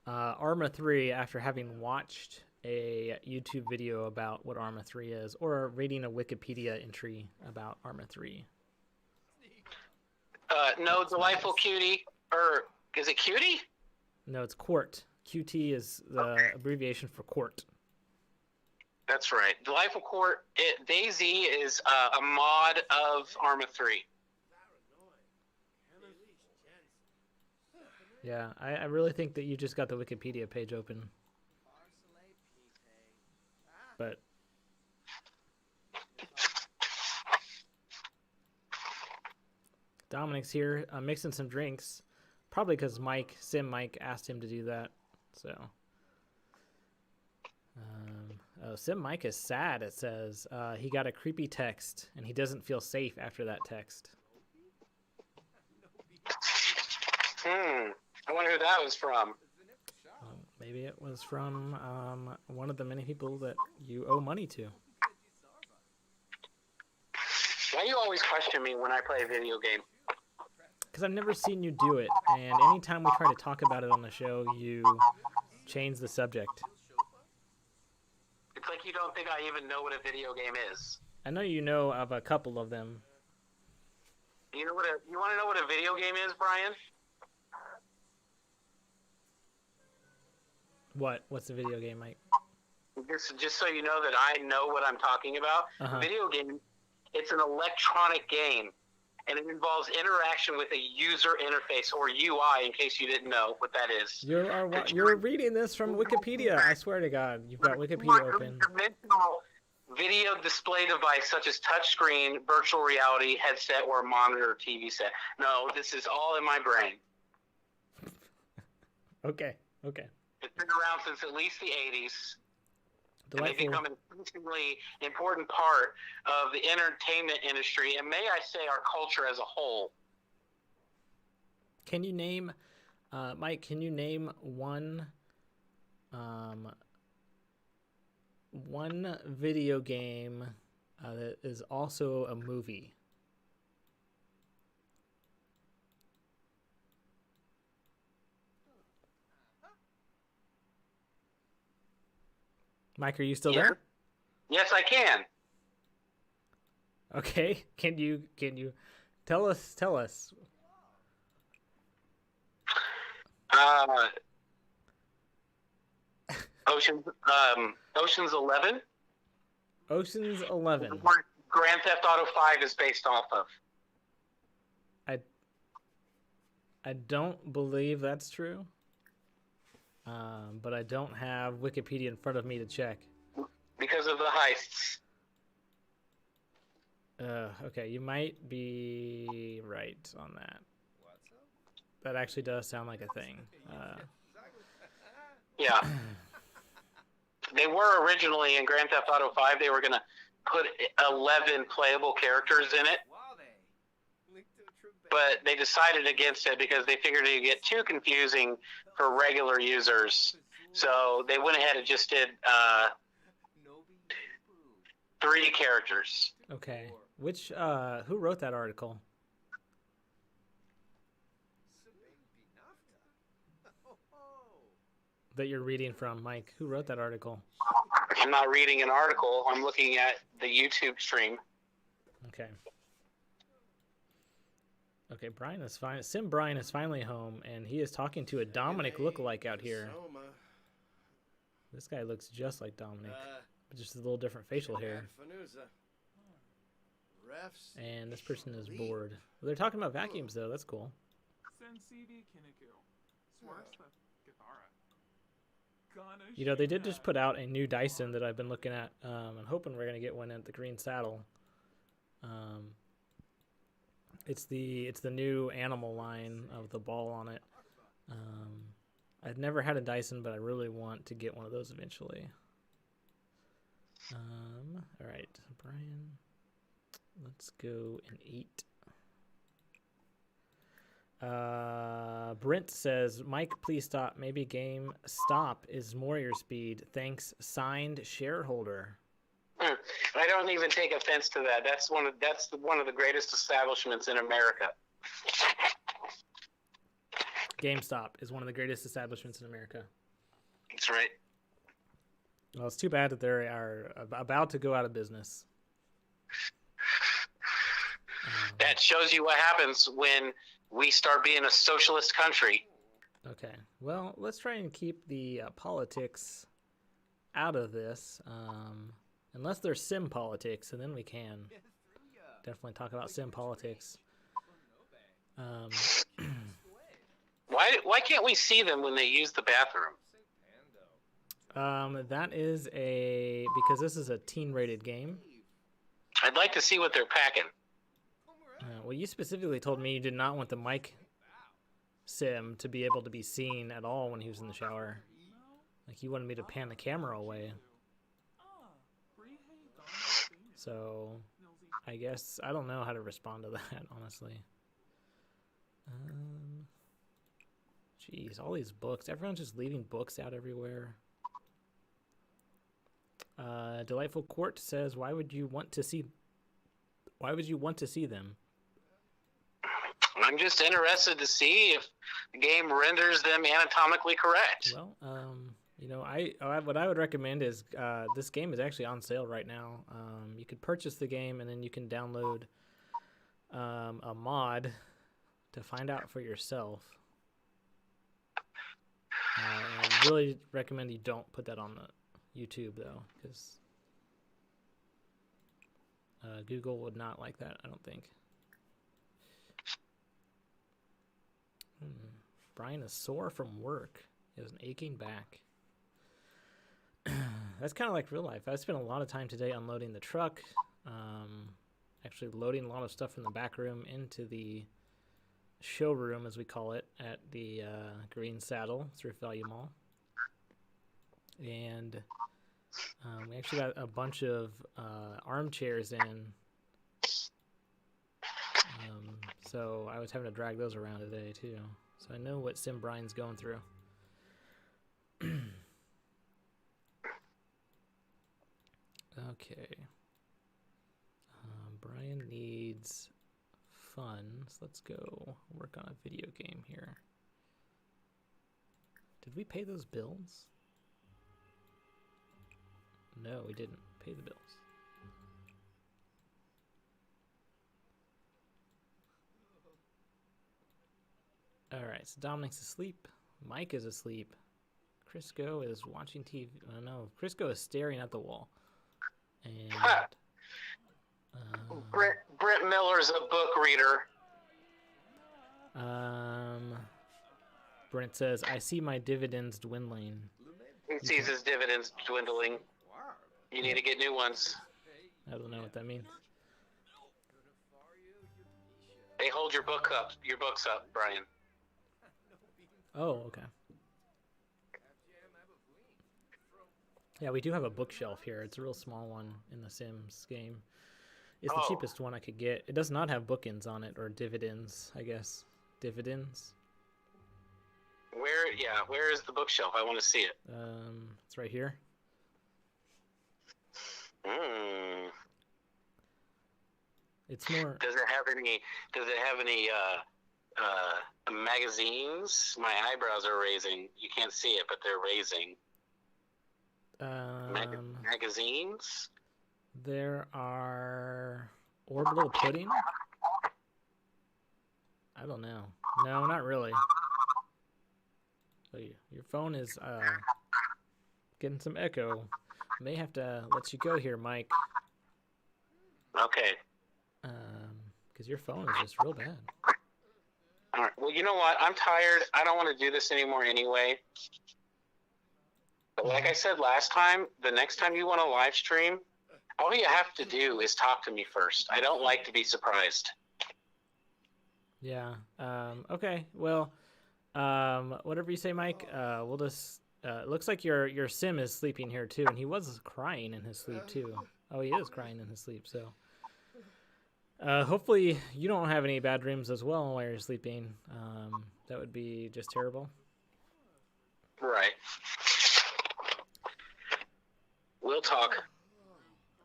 Arma 3 after having watched a YouTube video about what Arma 3 is, or reading a Wikipedia entry about Arma 3. No, Delightful Cutie, or is it Cutie? No, it's Court. QT is the abbreviation for Court. That's right. Delightful Court. DayZ is a mod of Arma 3. Yeah, I really think that you just got the Wikipedia page open. But Dominic's here mixing some drinks, probably because Sim Mike asked him to do that. So Sim Mike is sad. It says he got a creepy text and he doesn't feel safe after that text. I wonder who that was from. Maybe it was from one of the many people that you owe money to. Why do you always question me when I play a video game? Because I've never seen you do it, and anytime we try to talk about it on the show, you change the subject. It's like you don't think I even know what a video game is. I know you know of a couple of them. You want to know what a video game is, Brian? What's the video game, Mike? Just so you know that I know what I'm talking about. Uh-huh. Video game, it's an electronic game, and it involves interaction with a user interface, or UI, in case you didn't know what that is. You're reading this from Wikipedia. I swear to God, you've got Wikipedia open. Dimensional video display device such as touchscreen, virtual reality headset, or monitor or TV set. No, this is all in my brain. Okay. It's been around since at least the 80s. And they become an increasingly important part of the entertainment industry, and may I say our culture as a whole. Can you name, Mike, can you name one video game that is also a movie? Mike, are you still there? Yes, I can. Okay. Can you tell us? Ocean's 11. Ocean's 11. Grand Theft Auto 5 is based off of. I don't believe that's true. But I don't have Wikipedia in front of me to check. Because of the heists. Okay, you might be right on that. That actually does sound like a thing. Yeah. They were originally in Grand Theft Auto 5, they were going to put 11 playable characters in it. But they decided against it because they figured it would get too confusing for regular users. So they went ahead and just did 3 characters. Okay. Who wrote that article? That you're reading from, Mike. Who wrote that article? I'm not reading an article. I'm looking at the YouTube stream. Okay. Okay, Brian is fine. Sim Brian is finally home, and he is talking to a Dominic lookalike out here. This guy looks just like Dominic, but just a little different facial hair. And this person is bored. Well, they're talking about vacuums, though. That's cool. You know, they did just put out a new Dyson that I've been looking at. I'm hoping we're going to get one at the Green Saddle. It's the new animal line of the ball on it. I've never had a Dyson, but I really want to get one of those eventually. All right, Brian, let's go and eat. Brent says, Mike, please stop. Maybe game stop is more your speed. Thanks, signed shareholder. I don't even take offense to that. That's one of the greatest establishments in America. GameStop is one of the greatest establishments in America. That's right. Well, it's too bad that they are about to go out of business. That shows you what happens when we start being a socialist country. Okay. Well, let's try and keep the politics out of this. Unless there's sim politics, and then we can definitely talk about sim politics. Why can't we see them when they use the bathroom? That is because this is a teen-rated game. I'd like to see what they're packing. Well, you specifically told me you did not want the Mike sim to be able to be seen at all when he was in the shower. Like, you wanted me to pan the camera away. So, I guess I don't know how to respond to that, honestly. Jeez, all these books. Everyone's just leaving books out everywhere. Delightful Court says, why would you want to see them? I'm just interested to see if the game renders them anatomically correct. Well, you know, what I would recommend is this game is actually on sale right now. You could purchase the game and then you can download a mod to find out for yourself. And really recommend you don't put that on the YouTube though, because Google would not like that, I don't think. Brian is sore from work. He has an aching back. That's kind of like real life. I spent a lot of time today unloading the truck, actually loading a lot of stuff from the back room into the showroom, as we call it, at the Green Saddle Thrift Value Mall. And we actually got a bunch of armchairs in. So I was having to drag those around today too. So I know what Sim Brian's going through. Okay. Brian needs funds. Let's go work on a video game here. Did we pay those bills? No, we didn't pay the bills. All right, so Dominic's asleep. Mike is asleep. Crisco is watching TV. Oh no, Crisco is staring at the wall. And Brent Miller's a book reader. Brent says, I see my dividends dwindling. He sees his dividends dwindling. You need to get new ones. I don't know what that means. Hey, hold your books up, Brian. Oh, okay. Yeah, we do have a bookshelf here. It's a real small one in the Sims game. It's the cheapest one I could get. It does not have bookends on it, or dividends, I guess. Dividends. Where is the bookshelf? I want to see it. It's right here. It's more. Does it have any magazines? My eyebrows are raising. You can't see it, but they're raising. Magazines? There are orbital pudding. I don't know. No, not really. So your phone is getting some echo. May have to let you go here, Mike. Okay. Because your phone is just real bad. All right. Well, you know what? I'm tired. I don't want to do this anymore anyway. But like I said last time, the next time you want to live stream, all you have to do is talk to me first. I don't like to be surprised. Yeah. Okay. Well, whatever you say, Mike. We'll just. It looks like your Sim is sleeping here too, and he was crying in his sleep too. Oh, he is crying in his sleep. So, hopefully you don't have any bad dreams as well while you're sleeping. That would be just terrible. Right. We'll talk.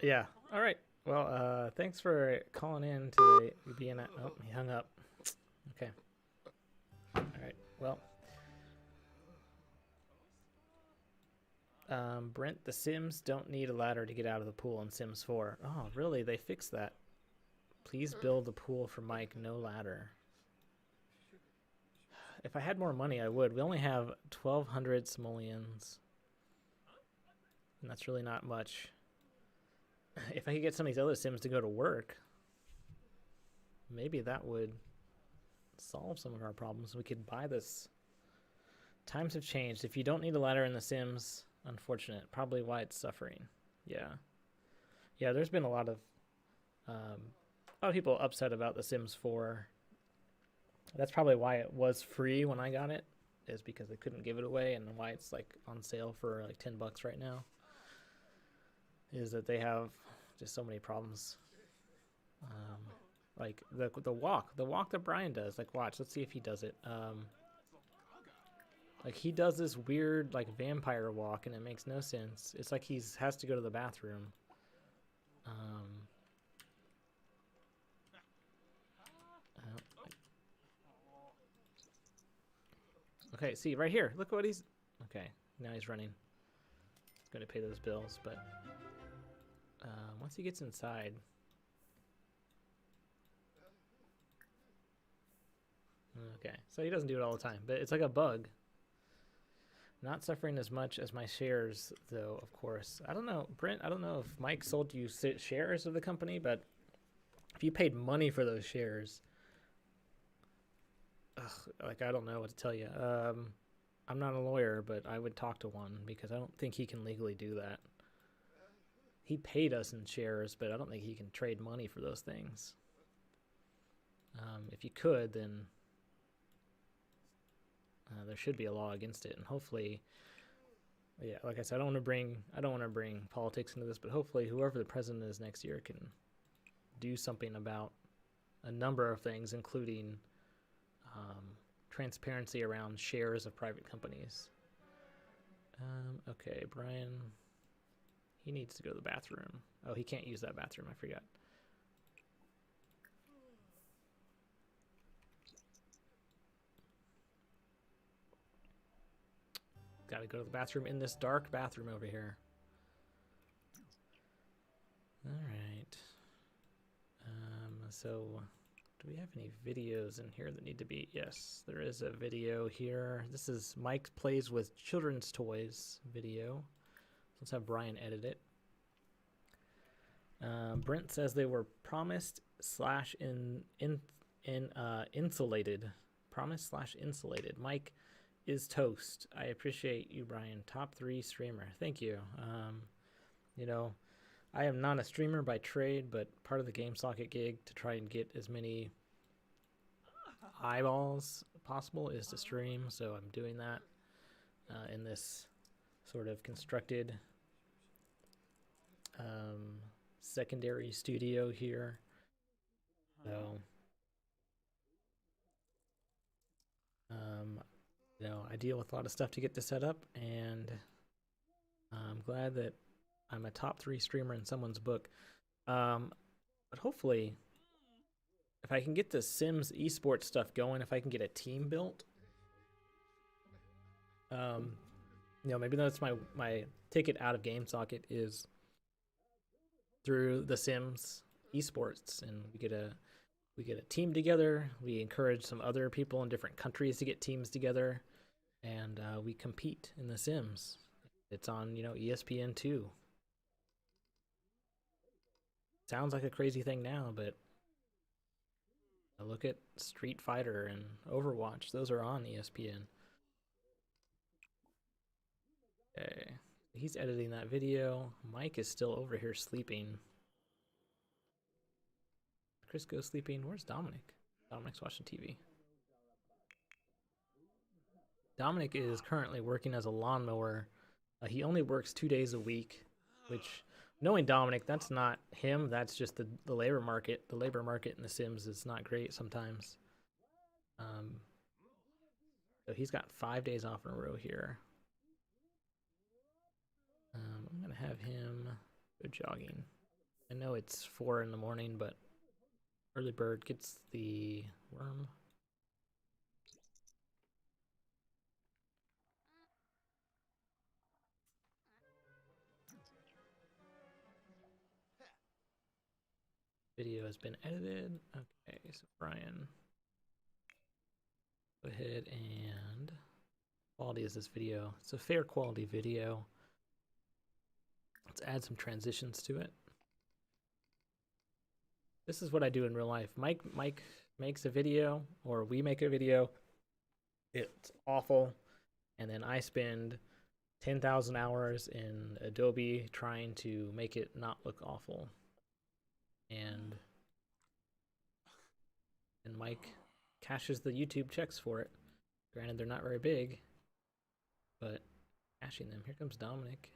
Yeah. All right. Well, thanks for calling in to the being. Oh, he hung up. Okay. All right. Well. Brent, the Sims don't need a ladder to get out of the pool in Sims 4. Oh, really? They fixed that. Please build a pool for Mike, no ladder. If I had more money, I would. We only have 1,200 simoleons. And that's really not much. If I could get some of these other Sims to go to work, maybe that would solve some of our problems. We could buy this. Times have changed. If you don't need a ladder in the Sims, unfortunate. Probably why it's suffering. Yeah. Yeah, there's been a lot of people upset about the Sims 4. That's probably why it was free when I got it, is because they couldn't give it away, and why it's like on sale for like $10 right now. Is that they have just so many problems. Like the walk that Brian does. Like, watch, let's see if he does it. Like, he does this weird like vampire walk, and it makes no sense. It's like he has to go to the bathroom. Okay, see right here. Look what he's. Okay, now he's running. He's going to pay those bills, but once he gets inside. Okay, so he doesn't do it all the time, but it's like a bug. Not suffering as much as my shares, though, of course. I don't know, Brent, I don't know if Mike sold you shares of the company, but if you paid money for those shares, like, I don't know what to tell you. I'm not a lawyer, but I would talk to one because I don't think he can legally do that. He paid us in shares, but I don't think he can trade money for those things. If you could, then there should be a law against it, and hopefully, yeah, like I said, I don't want to bring politics into this, but hopefully, whoever the president is next year can do something about a number of things, including transparency around shares of private companies. Okay, Brian, he needs to go to the bathroom. Oh, he can't use that bathroom. I forgot. Got to go to the bathroom in this dark bathroom over here. All right. So, do we have any videos in here that need to be? Yes, there is a video here. This is Mike Plays with Children's Toys video. Let's have Brian edit it. Brent says they were promised slash insulated. Promised slash insulated. Mike is toast. I appreciate you, Brian. Top 3 streamer. Thank you. You know, I am not a streamer by trade, but part of the GameSocket gig to try and get as many eyeballs possible is to stream. So I'm doing that in this sort of constructed secondary studio here. So, I deal with a lot of stuff to get this set up, and I'm glad that I'm a top 3 streamer in someone's book. But hopefully, if I can get the Sims eSports stuff going, if I can get a team built, maybe that's my ticket out of GameSocket is through the Sims eSports, and we get a team together. We encourage some other people in different countries to get teams together, and we compete in The Sims. It's on, ESPN2. Sounds like a crazy thing now, but look at Street Fighter and Overwatch. Those are on ESPN. Okay. He's editing that video. Mike is still over here sleeping. Chris goes sleeping. Where's Dominic? Dominic's watching TV. Dominic is currently working as a lawnmower. He only works 2 days a week, which, knowing Dominic, that's not him. That's just the labor market. The labor market in The Sims is not great sometimes. So he's got 5 days off in a row here. I'm going to have him go jogging. I know it's 4 in the morning, but early bird gets the worm. Video has been edited. Okay, so Brian, go ahead and quality is this video. It's a fair quality video. Let's add some transitions to it. This is what I do in real life. Mike makes a video, or we make a video. It's awful, and then I spend 10,000 hours in Adobe trying to make it not look awful. And Mike cashes the YouTube checks for it. Granted, they're not very big, but cashing them. Here comes Dominic.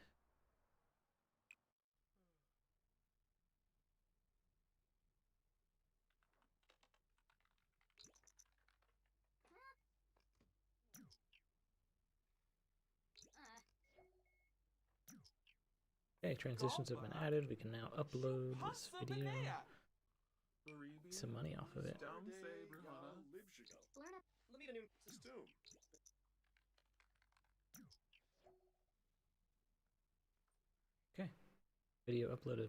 Okay, transitions have been added. We can now upload this video. Some money off of it. Okay, video uploaded.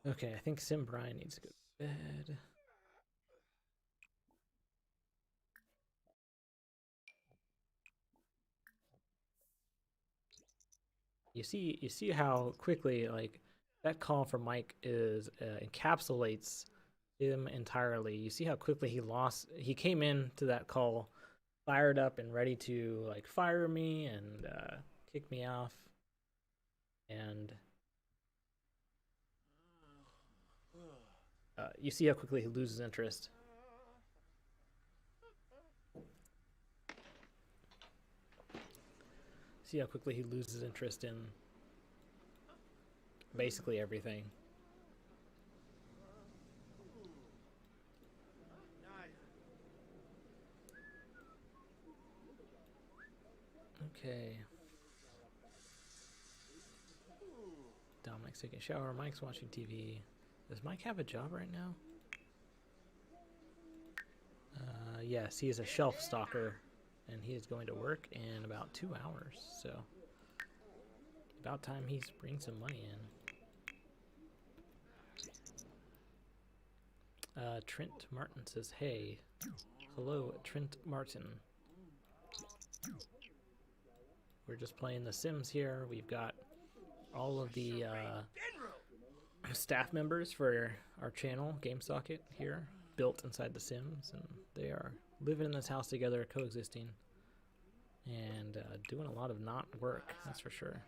Okay, I think Sim Brian needs to go to bed. You see how quickly like that call from Mike is encapsulates him entirely. You see how quickly he came into that call fired up and ready to like fire me and kick me off, and you see how quickly he loses interest. See how quickly he loses interest in basically everything. Okay. Dominic's taking a shower. Mike's watching TV. Does Mike have a job right now? Yes, he is a shelf stalker, and he is going to work in about 2 hours. So, about time he's bringing some money in. Trent Martin says, "Hey, hello, Trent Martin. We're just playing The Sims here. We've got all of the staff members for our channel, GameSocket, here, built inside The Sims, and they are living in this house together, coexisting, and doing a lot of not work, that's for sure."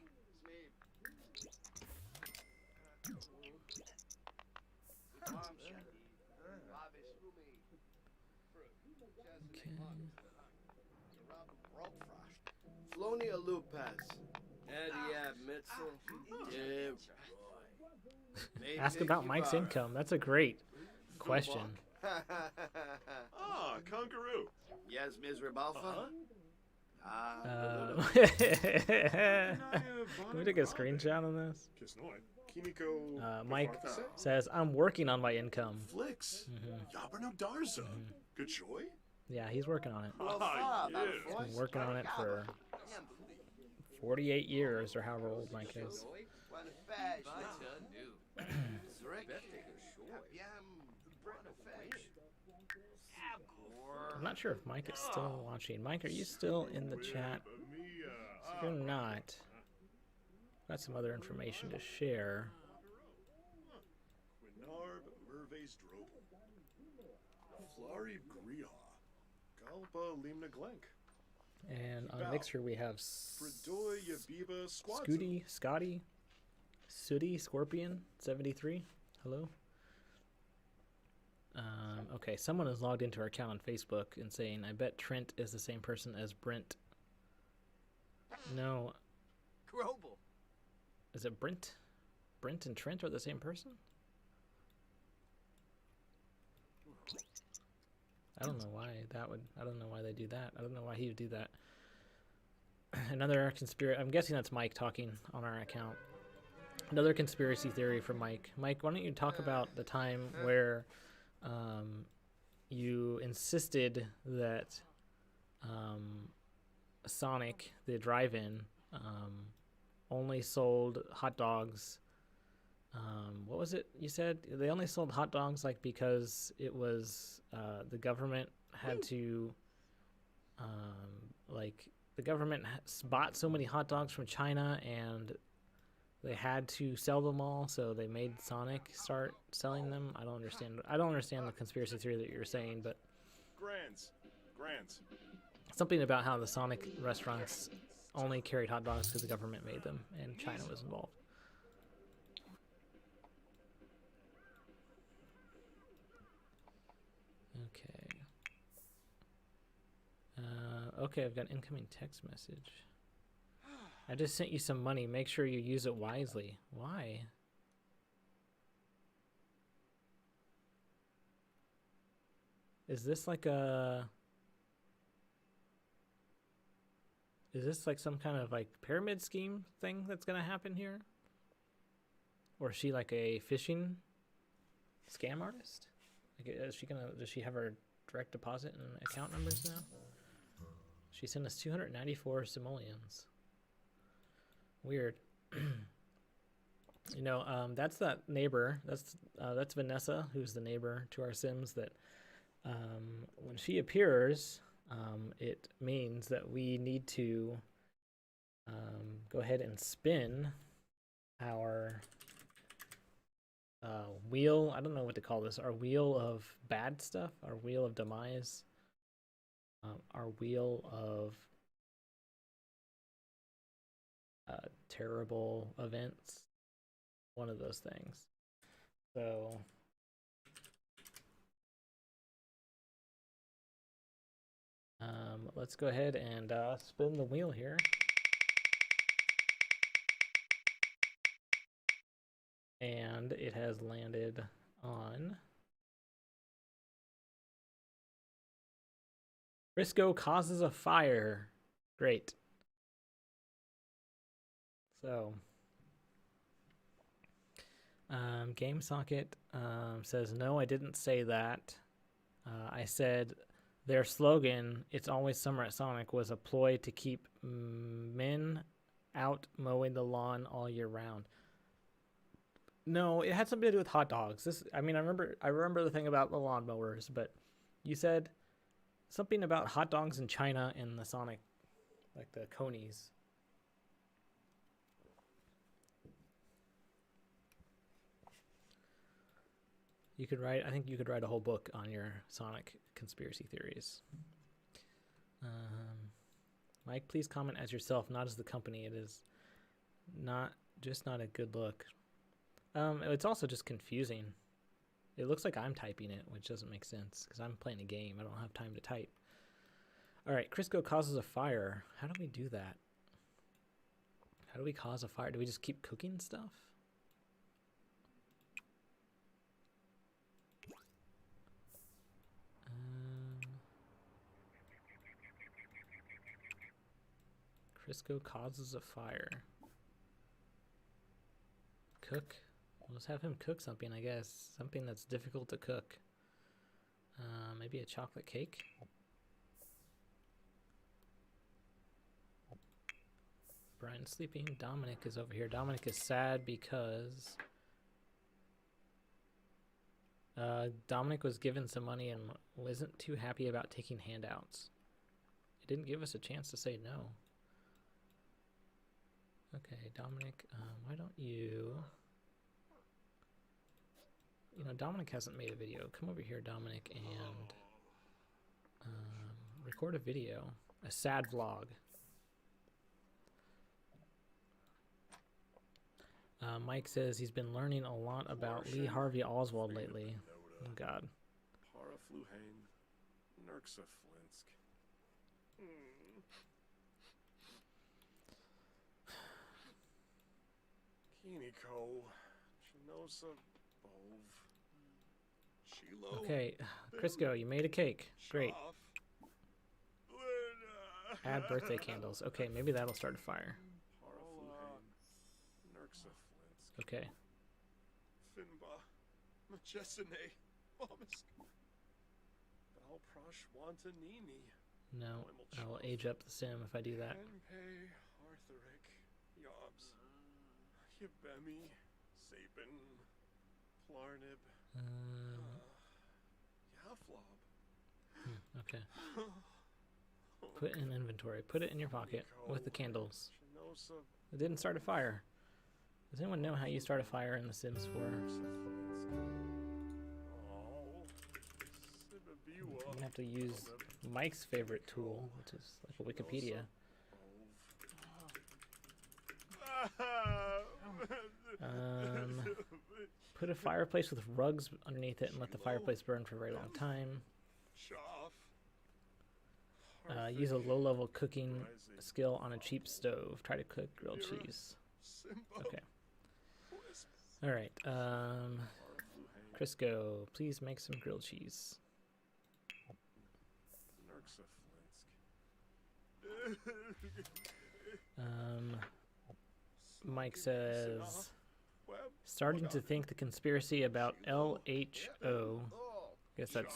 Flonia Lupas. Ask about Mike's income. That's a great question. Ah, kangaroo. Yes, Ms. Ribalfa? Can we take a screenshot of this? Kimiko. Mike says, "I'm working on my income." Flicks. Yabrano Darza. Good joy. Yeah, he's working on it. Ah, yeah. He's been working on it for 48 years, or however old Mike is. I'm not sure if Mike is still watching. Mike, are you still in the chat? If you're not, got some other information to share. Quinarb Merve's Drobo. Flari Griha. Galba Limna Glenk. And on Mixer we have Fredoy Yabiba Squad. Scotty, Sooty, Scorpion, 73. Hello. Okay, someone has logged into our account on Facebook and saying, "I bet Trent is the same person as Brent." No. Grobel. Is it Brent? Brent and Trent are the same person? I don't know why that would. I don't know why they do that. I don't know why he would do that. Another conspiracy. I'm guessing that's Mike talking on our account. Another conspiracy theory from Mike. Mike, why don't you talk about the time where you insisted that Sonic, the drive-in, only sold hot dogs. What was it you said? They only sold hot dogs like because it was the government had to the government bought so many hot dogs from China and they had to sell them all, so they made Sonic start selling them. I don't understand the conspiracy theory that you're saying, but Grands. something about how the Sonic restaurants only carried hot dogs because the government made them and China was involved. Okay. Okay, I've got incoming text message. I just sent you some money. Make sure you use it wisely. Why? Is this like some kind of like pyramid scheme thing that's gonna happen here? Or is she like a phishing scam artist? Like, does she have her direct deposit and account numbers now? She sent us 294 simoleons. Weird. You know, that's that neighbor. That's Vanessa, who's the neighbor to our Sims. That when she appears, it means that we need to go ahead and spin our wheel. I don't know what to call this. Our wheel of bad stuff. Our wheel of demise. Our wheel of terrible events. One of those things. So let's go ahead and spin the wheel here. And it has landed on Frisco causes a fire. Great. So GameSocket says, no, I didn't say that. I said their slogan, "It's always summer at Sonic," was a ploy to keep men out mowing the lawn all year round. No, it had something to do with hot dogs. I remember the thing about the lawnmowers, but you said something about hot dogs in China and the Sonic, like the conies. I think you could write a whole book on your Sonic conspiracy theories. Mike, please comment as yourself, not as the company. It is not a good look. It's also just confusing. It looks like I'm typing it, which doesn't make sense because I'm playing a game. I don't have time to type. All right, Crisco causes a fire. How do we do that? How do we cause a fire? Do we just keep cooking stuff? Crisco causes a fire. Cook? Let's have him cook something, I guess. Something that's difficult to cook. Maybe a chocolate cake? Brian's sleeping. Dominic is over here. Dominic is sad because Dominic was given some money and wasn't too happy about taking handouts. It didn't give us a chance to say no. Okay, Dominic, why don't you... Dominic hasn't made a video. Come over here, Dominic, and record a video. A sad vlog. Mike says he's been learning a lot about Lee Harvey Oswald lately. Oh, God. Parafluhane, Nurxa Flinsk. Kiniko, Chinosa Bove, Shilo. Okay, Crisco, you made a cake. Great. Add birthday candles. Okay, maybe that'll start a fire. Okay. Finba, Machesine, Mamisk, Balprosh Wantanini. No, I will age up the sim if I do that. Enpay, Arthuric, Yobs, Yabemi, Sapin, Plarnib, Yaflob. Okay. Put in inventory. Put it in your pocket with the candles. It didn't start a fire. Does anyone know how you start a fire in The Sims 4? You're gonna have to use Mike's favorite tool, which is like a Wikipedia. Put a fireplace with rugs underneath it and let the fireplace burn for a very long time. Use a low-level cooking skill on a cheap stove. Try to cook grilled cheese. Okay. All right. Crisco, please make some grilled cheese. Mike says, starting to think the conspiracy about LHO, I guess that's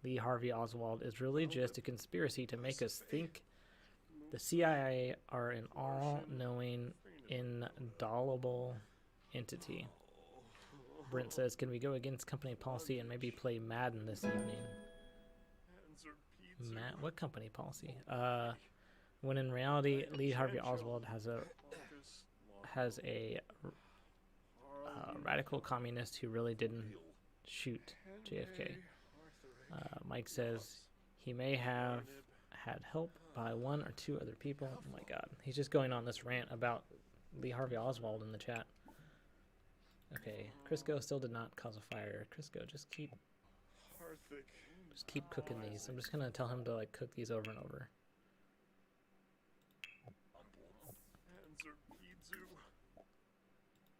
Lee Harvey Oswald, is really just a conspiracy to make us think the CIA are an all-knowing, indulgable entity. Brent says, can we go against company policy and maybe play Madden this evening? What company policy? when in reality, Lee Harvey Oswald has a radical communist who really didn't shoot JFK. Mike says he may have had help by one or two other people. Oh my god. He's just going on this rant about Lee Harvey Oswald in the chat. Okay, Crisco still did not cause a fire. Crisco, just keep cooking these. I'm just gonna tell him to like cook these over and over.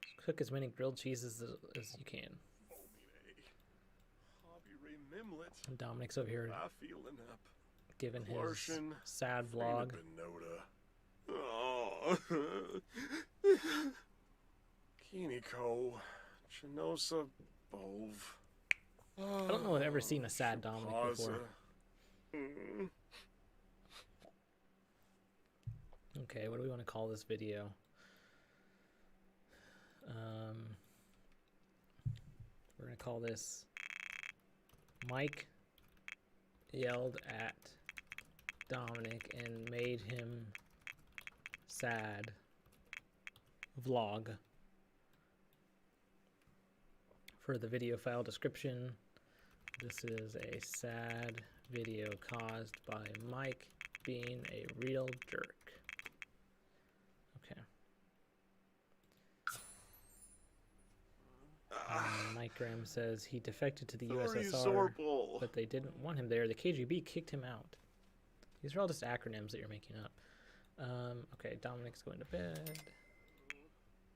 Just cook as many grilled cheeses as you can. And Dominic's over here giving his sad vlog. Kiniko, Chinosa, Bove. I don't know if I've ever seen a sad Dominic before. Okay, what do we want to call this video? We're going to call this Mike yelled at Dominic and made him sad vlog. For the video file description, this is a sad video caused by Mike being a real jerk. Okay. Mike Graham says he defected to the USSR, but they didn't want him there. The KGB kicked him out. These are all just acronyms that you're making up. Okay, Dominic's going to bed.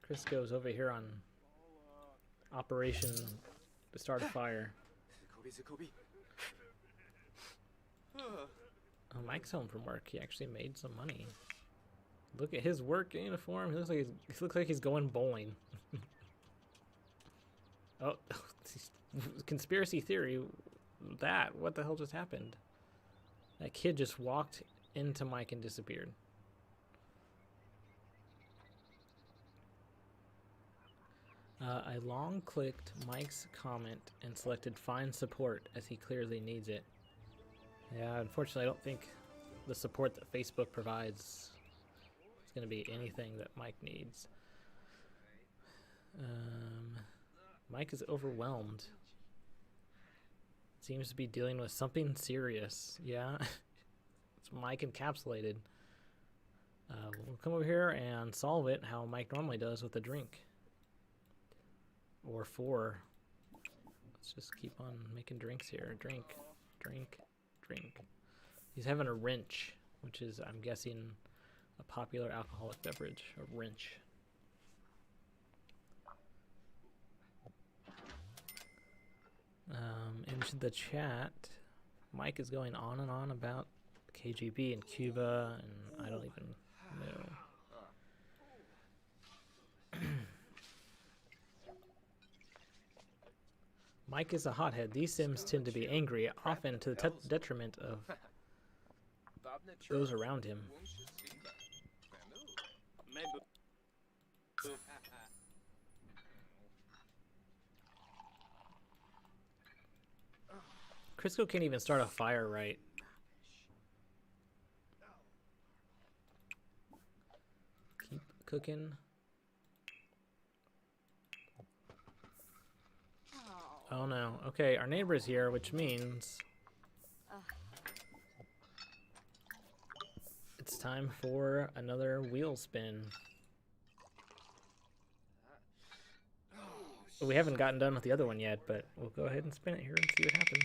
Chris goes over here on Operation to start a fire. Oh, Mike's home from work. He actually made some money. Look at his work uniform. He looks like he's going bowling. Oh, conspiracy theory. What the hell just happened? That kid just walked into Mike and disappeared. I long clicked Mike's comment and selected find support as he clearly needs it. Yeah, unfortunately I don't think the support that Facebook provides is going to be anything that Mike needs. Mike is overwhelmed. Seems to be dealing with something serious. Yeah, it's Mike encapsulated. We'll come over here and solve it how Mike normally does with a drink. Or 4. Let's just keep on making drinks here. Drink, drink, drink. He's having a wrench, which is, I'm guessing, a popular alcoholic beverage. A wrench. In the chat, Mike is going on and on about KGB and Cuba, and I don't even know. Mike is a hothead. These Sims tend to be angry, often to the detriment of those around him. Crisco can't even start a fire right. Keep cooking. Oh no. Okay, our neighbor's here, which means it's time for another wheel spin. We haven't gotten done with the other one yet, but we'll go ahead and spin it here and see what happens.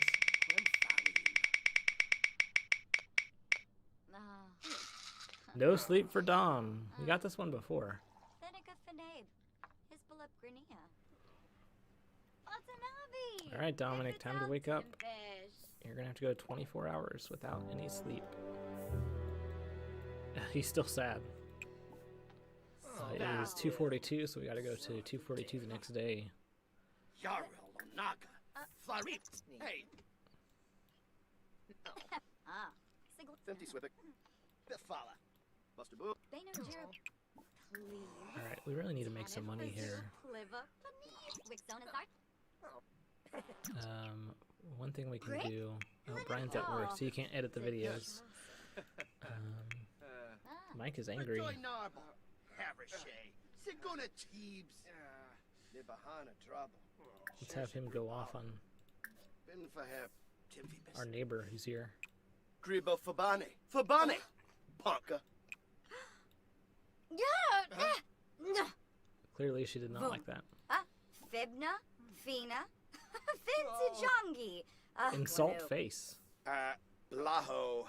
No sleep for Dom. We got this one before. Alright, Dominic, time to wake up. You're gonna have to go 24 hours without any sleep. He's still sad. It is 2:42, so we gotta go to 2:42 the next day. 50 Swipik. Fala. Buster Boo. Alright, we really need to make some money here. One thing we can do... Oh, Brian's at work, so you can't edit the videos. Mike is angry. Let's have him go off on our neighbor who's here. Gribo Fabane. Fabane! Ponka. Yeah. Clearly she did not like that. Fibna, Fina, Vintajongi. Insult face. Blaho.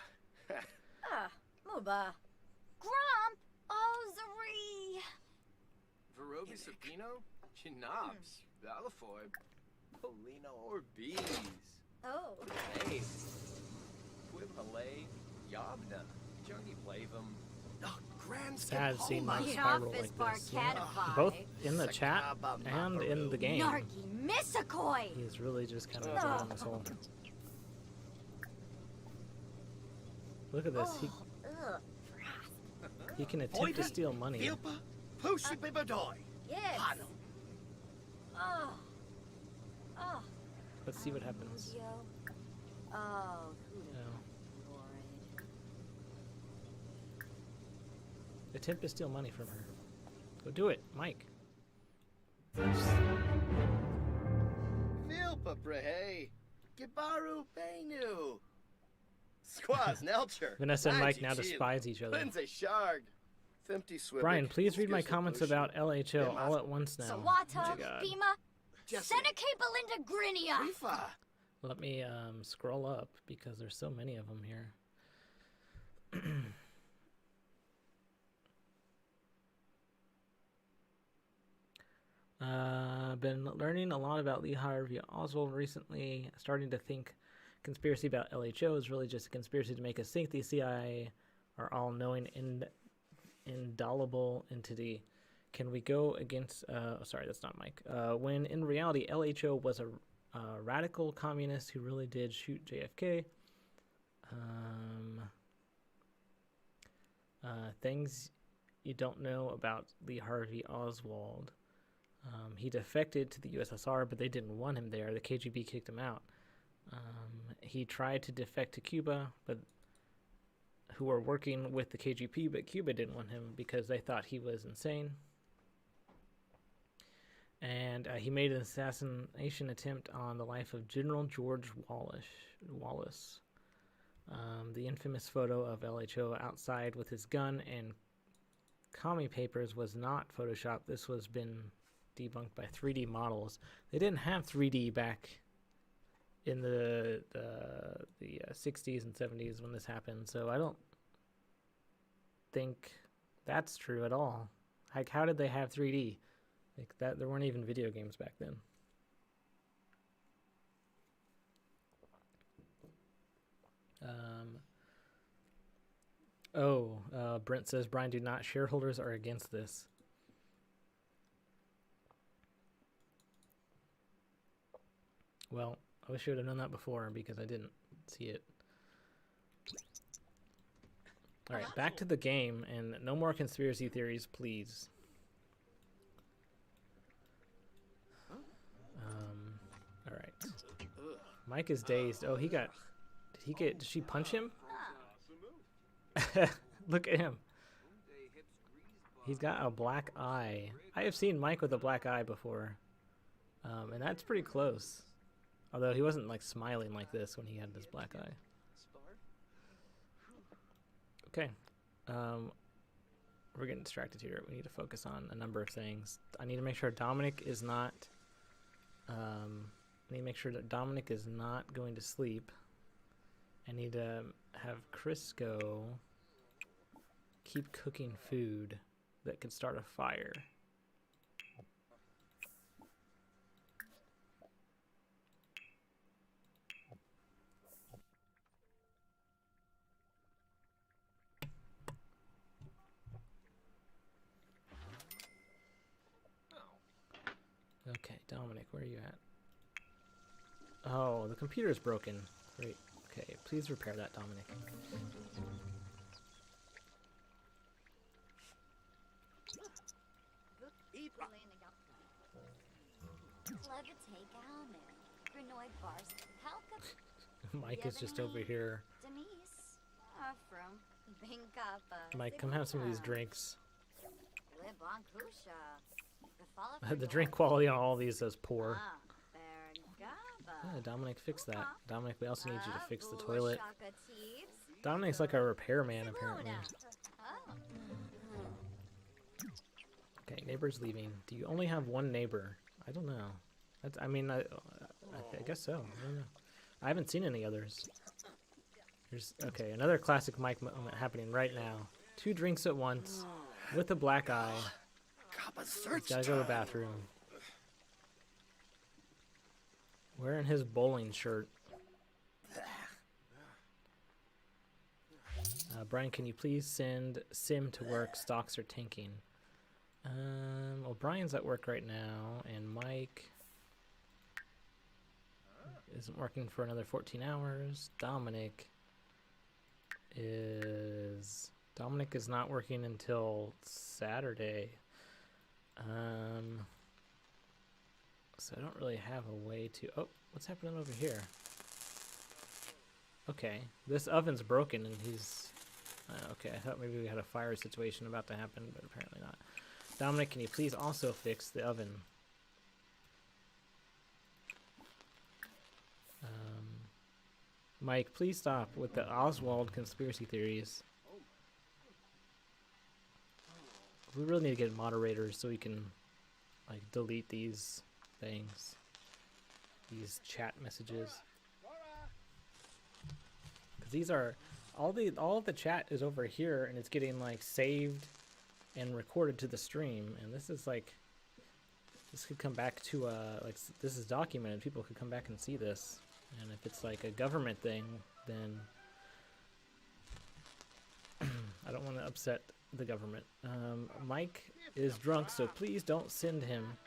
Muba. Grump. Ozari. Verobi Sapino, Chinobs, Valafoy, Polino Orbeez, Oh. Hey, Quibmalay, Yabna, Jungi Plavum. Grand Sad seeing Mike The spiral office like this. Yeah. Barcatify. Both in the chat and in the game. Nargi Misakoi. He's really just kind of down this hole. Look at this. He can attempt to steal money. Filpa. Pushi Bibadoi. Yes. Hano. Oh. Oh. Let's see what happens. Yo. Oh. No. Lord. Attempt to steal money from her. Go do it, Mike. Filpa Brehe. Gibaru Benu. Squaz Nelcher. Vanessa and Mike Angie now Chile. despise each other. Lindsay Sharg. Fempty Swibbick. Brian, please read my Excuse the comments pollution. about LHL all at once now. Sawata. Oh my God. Bima. Jesse. Seneca Belinda Grinia. Rifa. Let me scroll up because there's so many of them here. Been learning a lot about Lee Harvey Oswald recently. Starting to think conspiracy about LHO is really just a conspiracy to make us think the CIA are all-knowing, indelible entity. Can we go against? Sorry, that's not Mike. When in reality, LHO was a radical communist who really did shoot JFK. Things you don't know about Lee Harvey Oswald. He defected to the USSR, but they didn't want him there. The KGB kicked him out. He tried to defect to Cuba, but who were working with the KGB, but Cuba didn't want him because they thought he was insane. And he made an assassination attempt on the life of General George Wallace. The infamous photo of LHO outside with his gun and commie papers was not Photoshopped. This was been debunked by 3D models. They didn't have 3D back in the 60s and 70s when this happened, so I don't think that's true at all. Like, how did they have 3D? Like that, there weren't even video games back then. Brent says, Brian, do not. Shareholders are against this. Well, I wish I would have known that before because I didn't see it. All right, back to the game, and no more conspiracy theories, please. All right. Mike is dazed. Oh, he got... Did she punch him? Look at him. He's got a black eye. I have seen Mike with a black eye before. And that's pretty close. Although he wasn't like smiling like this when he had this black eye. Okay. We're getting distracted here. We need to focus on a number of things. I need to make sure Dominic is not... I need to make sure that Dominic is not going to sleep. I need to have Crisco keep cooking food that could start a fire. Okay, Dominic, where are you at? Oh, the computer's broken. Great. Okay, please repair that, Dominic. Mike is just over here Mike, come have some of these drinks. The The drink quality on all these is poor. Yeah, Dominic, fix that. Dominic, we also need you to fix the toilet. Dominic's like a repairman, apparently. Okay, neighbor's leaving. Do you only have one neighbor? I don't know. That's, I mean, I guess so. I don't know. I haven't seen any others. There's, okay, another classic Mike moment happening right now. 2 drinks at once with a black eye. He's gotta go to the bathroom. Wearing his bowling shirt. Brian, can you please send Sim to work? Stocks are tanking. Well, Brian's at work right now, and Mike isn't working for another 14 hours. Dominic is not working until Saturday. So I don't really have a way to... Oh, what's happening over here? Okay, this oven's broken and he's... okay, I thought maybe we had a fire situation about to happen, but apparently not. Dominic, can you please also fix the oven? Mike, please stop with the Oswald conspiracy theories. We really need to get moderators so we can, like, delete these things, these chat messages. Because these are all of the chat is over here, and it's getting like saved and recorded to the stream. And this is like, this could come back to like, this is documented. People could come back and see this. And if it's like a government thing, then I don't want to upset the government. Mike is drunk, so please don't send him,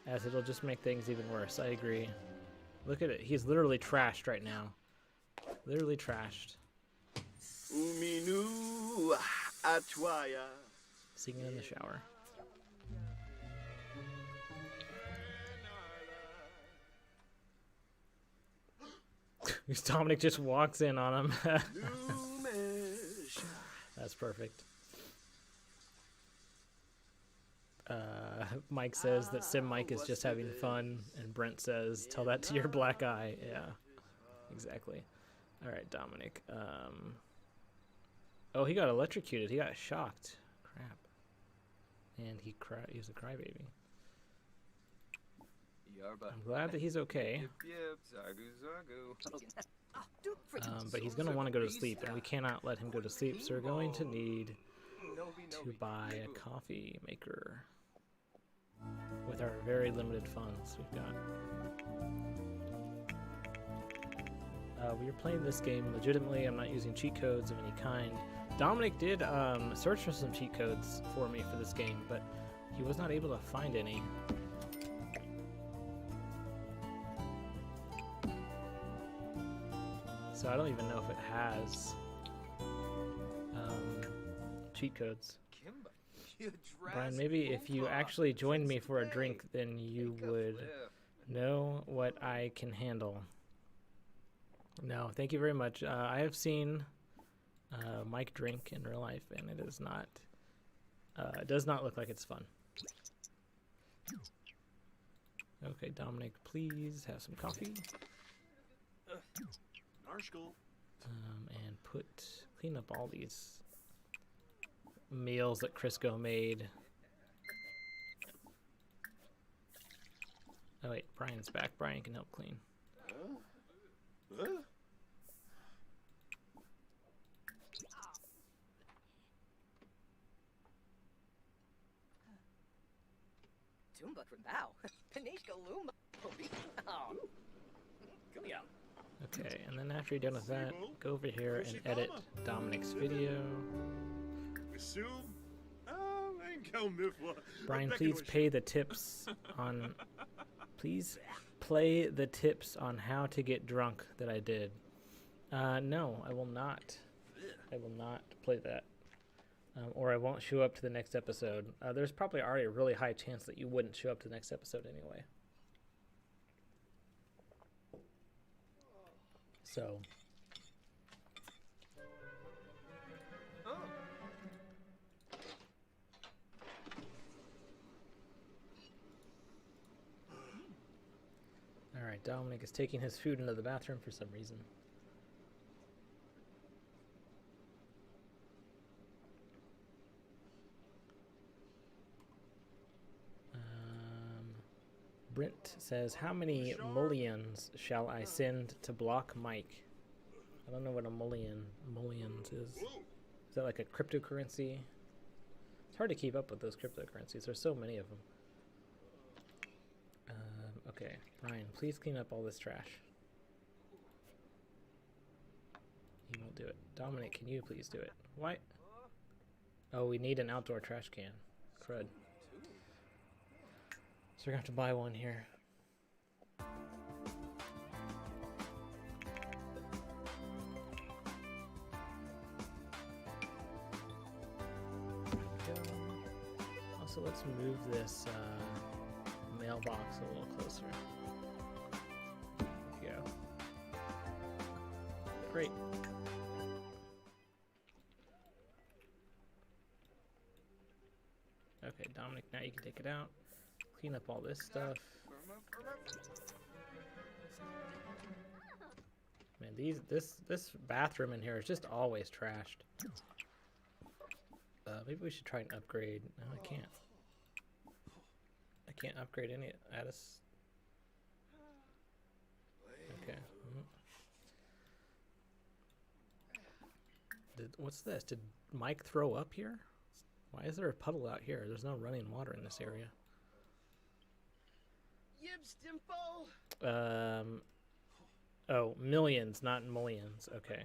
as it'll just make things even worse. I agree. Look at it. He's literally trashed right now. Literally trashed. Uminu atwaya. Singing in the shower. Dominic just walks in on him. That's perfect. Mike says that Sim Mike is just having fun, and Brent says, tell that to your black eye. Yeah, exactly. All right, Dominic. Oh, he got electrocuted. He got shocked. Crap. And he was a crybaby. I'm glad that he's okay. But he's going to want to go to sleep, and we cannot let him go to sleep, so we're going to need to buy a coffee maker with our very limited funds we've got. We are playing this game legitimately. I'm not using cheat codes of any kind. Dominic did search for some cheat codes for me for this game, but he was not able to find any. So I don't even know if it has cheat codes. Brian, maybe if you actually joined me for a drink, then you would know what I can handle. No, thank you very much. I have seen Mike drink in real life, and it is not. It does not look like it's fun. Okay, Dominic, please have some coffee. And clean up all these meals that Crisco made. Oh wait, Brian's back. Brian can help clean. Okay, and then after you're done with that, go over here and edit Dominic's video. Brian, please pay the tips on... Please play the tips on how to get drunk that I did. No, I will not. I will not play that. Or I won't show up to the next episode. There's probably already a really high chance that you wouldn't show up to the next episode anyway. So... Dominic is taking his food into the bathroom for some reason. Brent says, how many mullions shall I send to block Mike? I don't know what a mullions is. Is that like a cryptocurrency? It's hard to keep up with those cryptocurrencies. There's so many of them. Okay, Brian, please clean up all this trash. He won't do it. Dominic, can you please do it? Why? Oh, we need an outdoor trash can. Crud. So we're going to have to buy one here. Also, let's move this mailbox a little closer. There we go. Great. Okay, Dominic, now you can take it out. Clean up all this stuff. Man, this bathroom in here is just always trashed. Maybe we should try and upgrade. No, I can't. I can't upgrade any. Addis. Okay. What's this? Did Mike throw up here? Why is there a puddle out here? There's no running water in this area. Oh, millions, not mullions. Okay.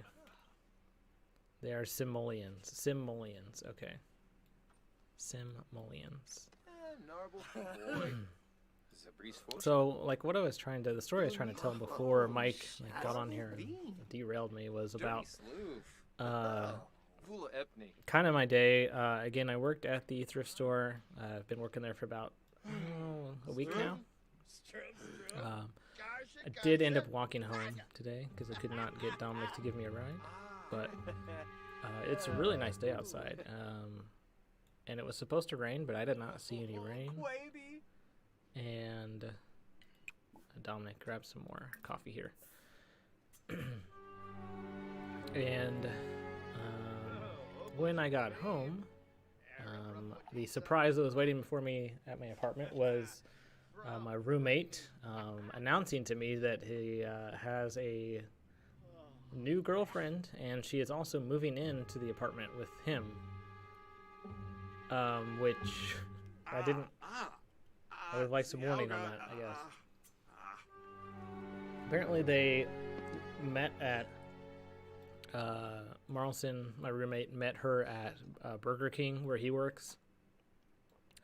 They are simoleons. Simoleons. Okay. Simoleons. So, like, what I was trying to, the story I was trying to tell before Mike got on here and derailed me was about, kind of my day. Again, I worked at the thrift store. I've been working there for about a week now. I did end up walking home today because I could not get Dominic to give me a ride, but it's a really nice day outside, and it was supposed to rain, but I did not see any rain. And Dominic grabbed some more coffee here. And when I got home, the surprise that was waiting for me at my apartment was my roommate announcing to me that he has a new girlfriend, and she is also moving into the apartment with him, which I didn't. I would like some warning on that, I guess. Apparently they met at Marlson, my roommate, met her at Burger King where he works.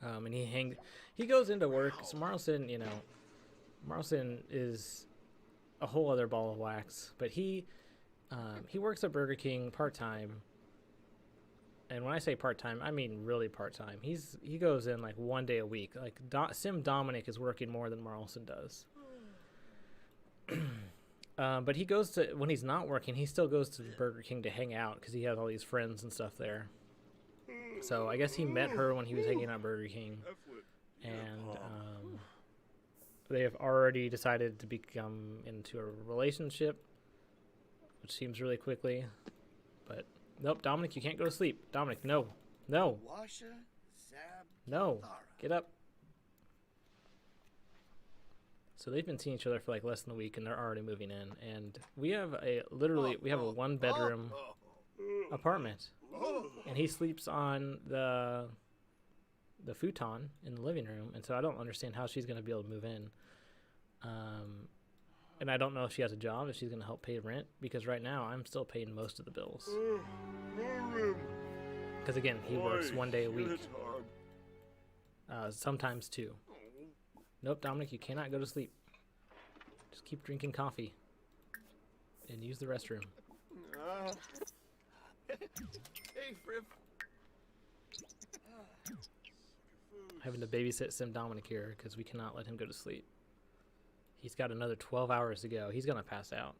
And he goes into work. So Marlson, you know, Marlson is a whole other ball of wax, but he works at Burger King part-time. And when I say part-time, I mean really part-time. He goes in like 1 day a week. Like Sim Dominic is working more than Marlson does. But he goes to, when he's not working, he still goes to Burger King to hang out because he has all these friends and stuff there. So I guess he met her when he was hanging out at Burger King. And they have already decided to become into a relationship, which seems really quickly. But nope, Dominic, you can't go to sleep. Dominic, no. No. No. Get up. So they've been seeing each other for like less than a week, and they're already moving in. And we have a 1-bedroom apartment, and he sleeps on the futon in the living room. And so I don't understand how she's going to be able to move in. And I don't know if she has a job, if she's going to help pay rent, because right now I'm still paying most of the bills. Because again, he works 1 day a week. Sometimes 2. Nope, Dominic, you cannot go to sleep. Just keep drinking coffee. And use the restroom. Hey, Fripp. Having to babysit Sim Dominic here because we cannot let him go to sleep. He's got another 12 hours to go. He's going to pass out.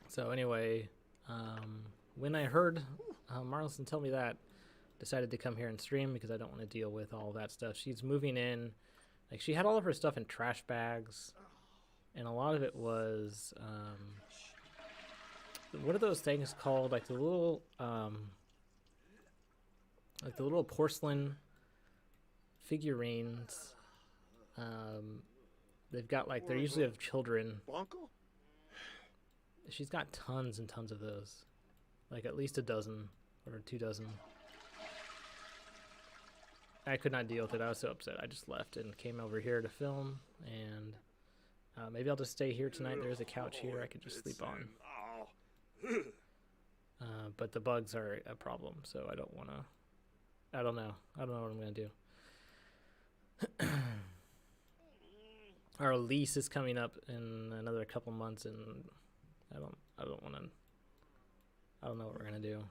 So anyway, when I heard Marlson tell me that, decided to come here and stream because I don't want to deal with all that stuff. She's moving in Like, she had all of her stuff in trash bags, and a lot of it was, what are those things called? Like the little porcelain figurines. They've got, like, they're usually of children. Uncle? She's got tons and tons of those. Like, at least a dozen or 2 dozen. I could not deal with it. I was so upset. I just left and came over here to film, and maybe I'll just stay here tonight. There's a couch here I could just sleep on. But the bugs are a problem, so I don't want to. I don't know. I don't know what I'm going to do. Our lease is coming up in another couple months, and I don't want to. I don't know what we're going to do.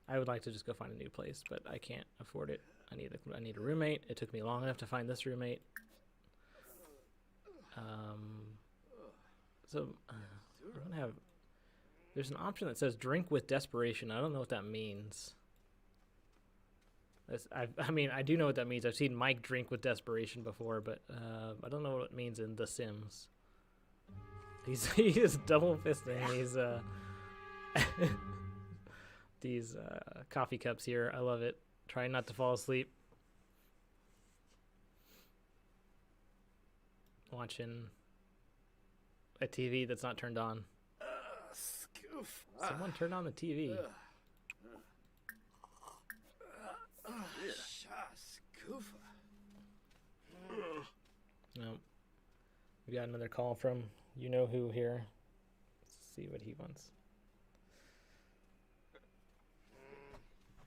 I would like to just go find a new place, but I can't afford it. I need a roommate. It took me long enough to find this roommate. So we're gonna have. There's an option that says drink with desperation. I don't know what that means. I mean, I do know what that means. I've seen Mike drink with desperation before, but I don't know what it means in The Sims. He is double fisting these coffee cups here. I love it. Trying not to fall asleep. Watching a TV that's not turned on. Someone turn on the TV. No. We got another call from you know who here. Let's see what he wants.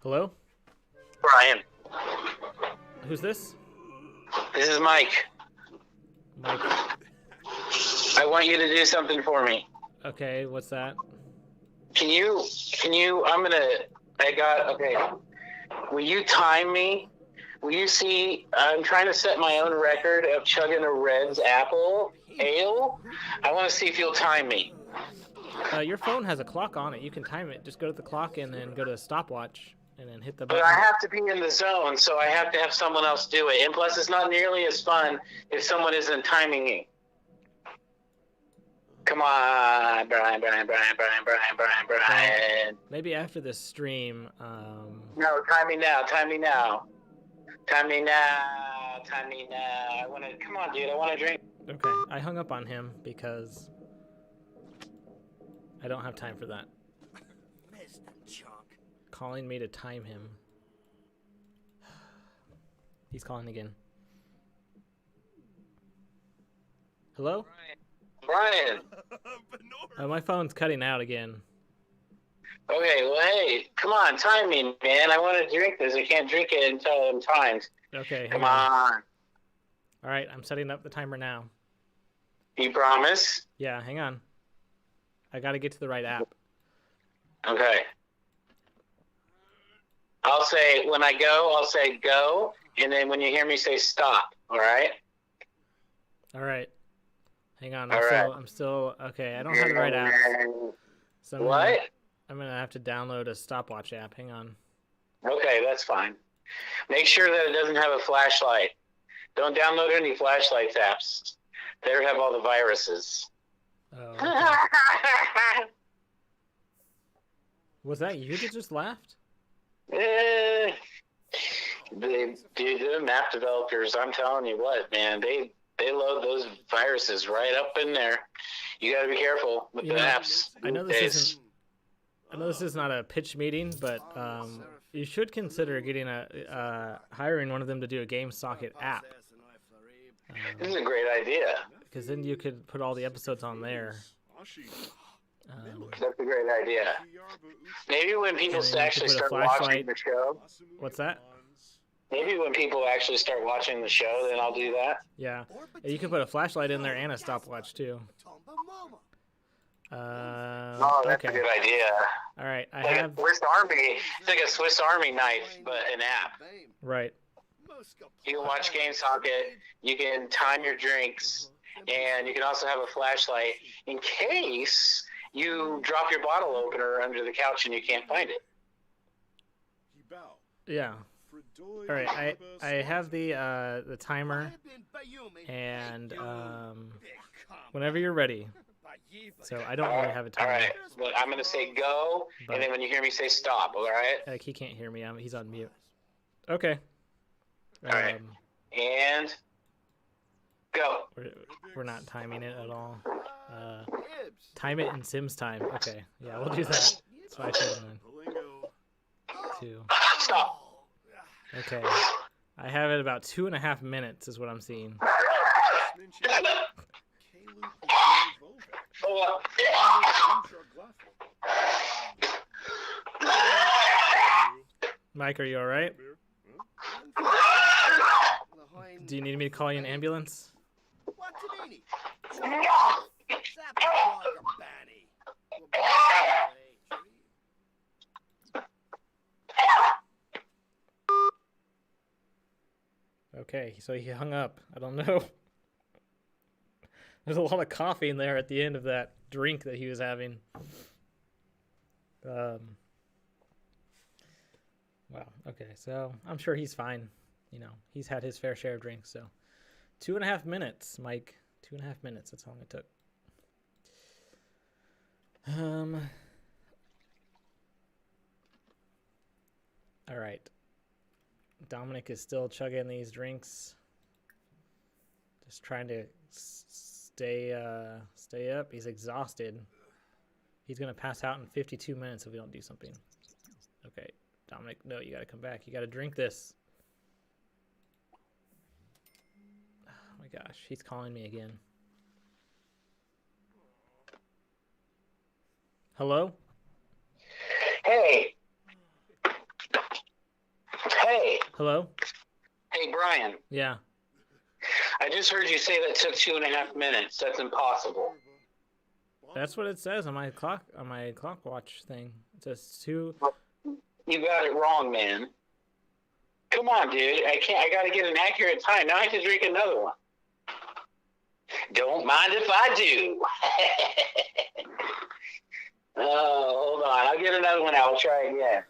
Hello? Brian, Who's this? this is Mike. Mike. I want you to do something for me. Okay, what's that? Can you, okay. Will you time me? Will you see, I'm trying to set my own record of chugging a Red's apple ale. I want to see if you'll time me. Your phone has a clock on it. You can time it. Just go to the clock and then go to stopwatch and then hit the button. But I have to be in the zone, so I have to have someone else do it. And plus, it's not nearly as fun if someone isn't timing me. Come on, Brian. Maybe after this stream. No, time me now. Come on, dude. I want to drink. Okay, I hung up on him because I don't have time for that. Calling me to time him. He's calling again. Hello? Brian. My phone's cutting out again. Okay, well, hey, come on, time me, man. I want to drink this. I can't drink it until I'm timed. Okay, Come on. All right, I'm setting up the timer now. You promise? Yeah, hang on. I got to get to the right app. Okay. I'll say, when I go, I'll say go, and then when you hear me say stop, all right? All right. Hang on. I'm still okay. I don't have the right app. So What? I'm going to have to download a stopwatch app. Hang on. Okay, that's fine. Make sure that it doesn't have a flashlight. Don't download any flashlights apps. They have all the viruses. Oh, okay. Was that you that just laughed? The map developers, I'm telling you what, man, they load those viruses right up in there. You got to be careful with the apps. I know this is not a pitch meeting, but you should consider getting hiring one of them to do a GameSocket app. This is a great idea. Because then you could put all the episodes on there. That's a great idea. Maybe when people actually start watching the show. What's that? Maybe when people actually start watching the show, then I'll do that. Yeah. You can put a flashlight in there and a stopwatch, too. That's a good idea. All right. A Swiss Army. It's like a Swiss Army knife, but an app. Right. You can watch GameSocket. You can time your drinks. And you can also have a flashlight in case you drop your bottle opener under the couch and you can't find it. Yeah. toy. All right, I have the timer, and whenever you're ready. So I don't really have a All timer. right. Look, I'm gonna say go, and then when you hear me say stop. All right. Like he can't hear me. He's on mute. Okay. All right. And go. We're not timing it at all. Time it in Sims time. Okay. Yeah, we'll do that. That's what I should have done. 2. Stop. Okay. I have it about 2.5 minutes is what I'm seeing. Mike, are you all right? Do you need me to call you an ambulance? Okay, so he hung up. I don't know. There's a lot of coffee in there at the end of that drink that he was having. Wow. Okay, so I'm sure he's fine. You know, he's had his fair share of drinks. So 2.5 minutes, Mike. 2.5 minutes. That's how long it took. All right. Dominic is still chugging these drinks. Just trying to stay up. He's exhausted. He's gonna pass out in 52 minutes if we don't do something. Okay, Dominic, no, you gotta come back. You gotta drink this. Oh my gosh, he's calling me again. Hello? Hey. Hey. Hello? Hey, Brian. Yeah. I just heard you say that took 2.5 minutes. That's impossible. That's what it says on my clock watch thing. It says 2. You got it wrong, man. Come on, dude. I gotta get an accurate time. Now I have to drink another one. Don't mind if I do. Oh, hold on. I'll get another one. I'll try again.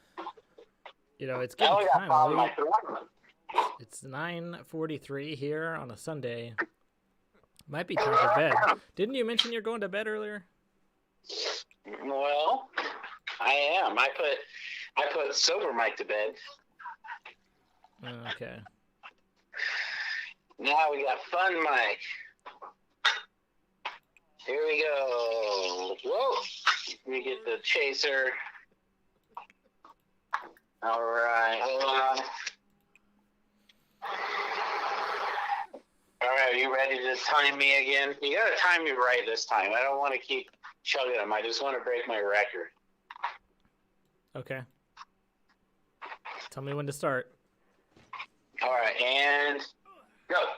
You know, it's getting time. My throat. It's 9:43 here on a Sunday. Might be time for bed. Didn't you mention you're going to bed earlier? Well, I am. I put sober Mike to bed. Okay. Now we got fun Mike. Here we go. Whoa. Let me get the chaser. All right. Hold on. All right. Are you ready to time me again? You got to time me right this time. I don't want to keep chugging them. I just want to break my record. Okay. Tell me when to start. All right. And go.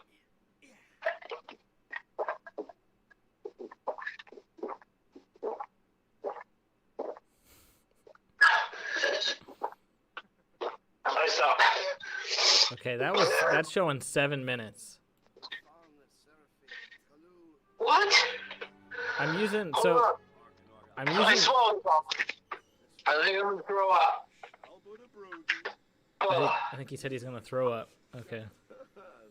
I stop. Okay, that's showing 7 minutes. What? I'm using I swallowed. I think I'm gonna throw up. I think he said he's gonna throw up. Okay.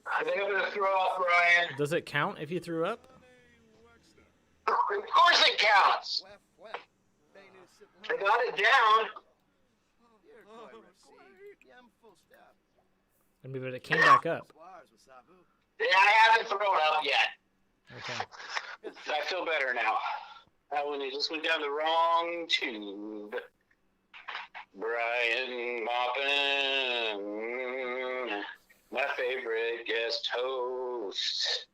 I think I'm gonna throw up, Brian. Does it count if you threw up? Of course it counts. I got it down. But it came back up. Yeah, I haven't thrown up yet. Okay. I feel better now. That one just went down the wrong tube. Brian Maupin, my favorite guest host,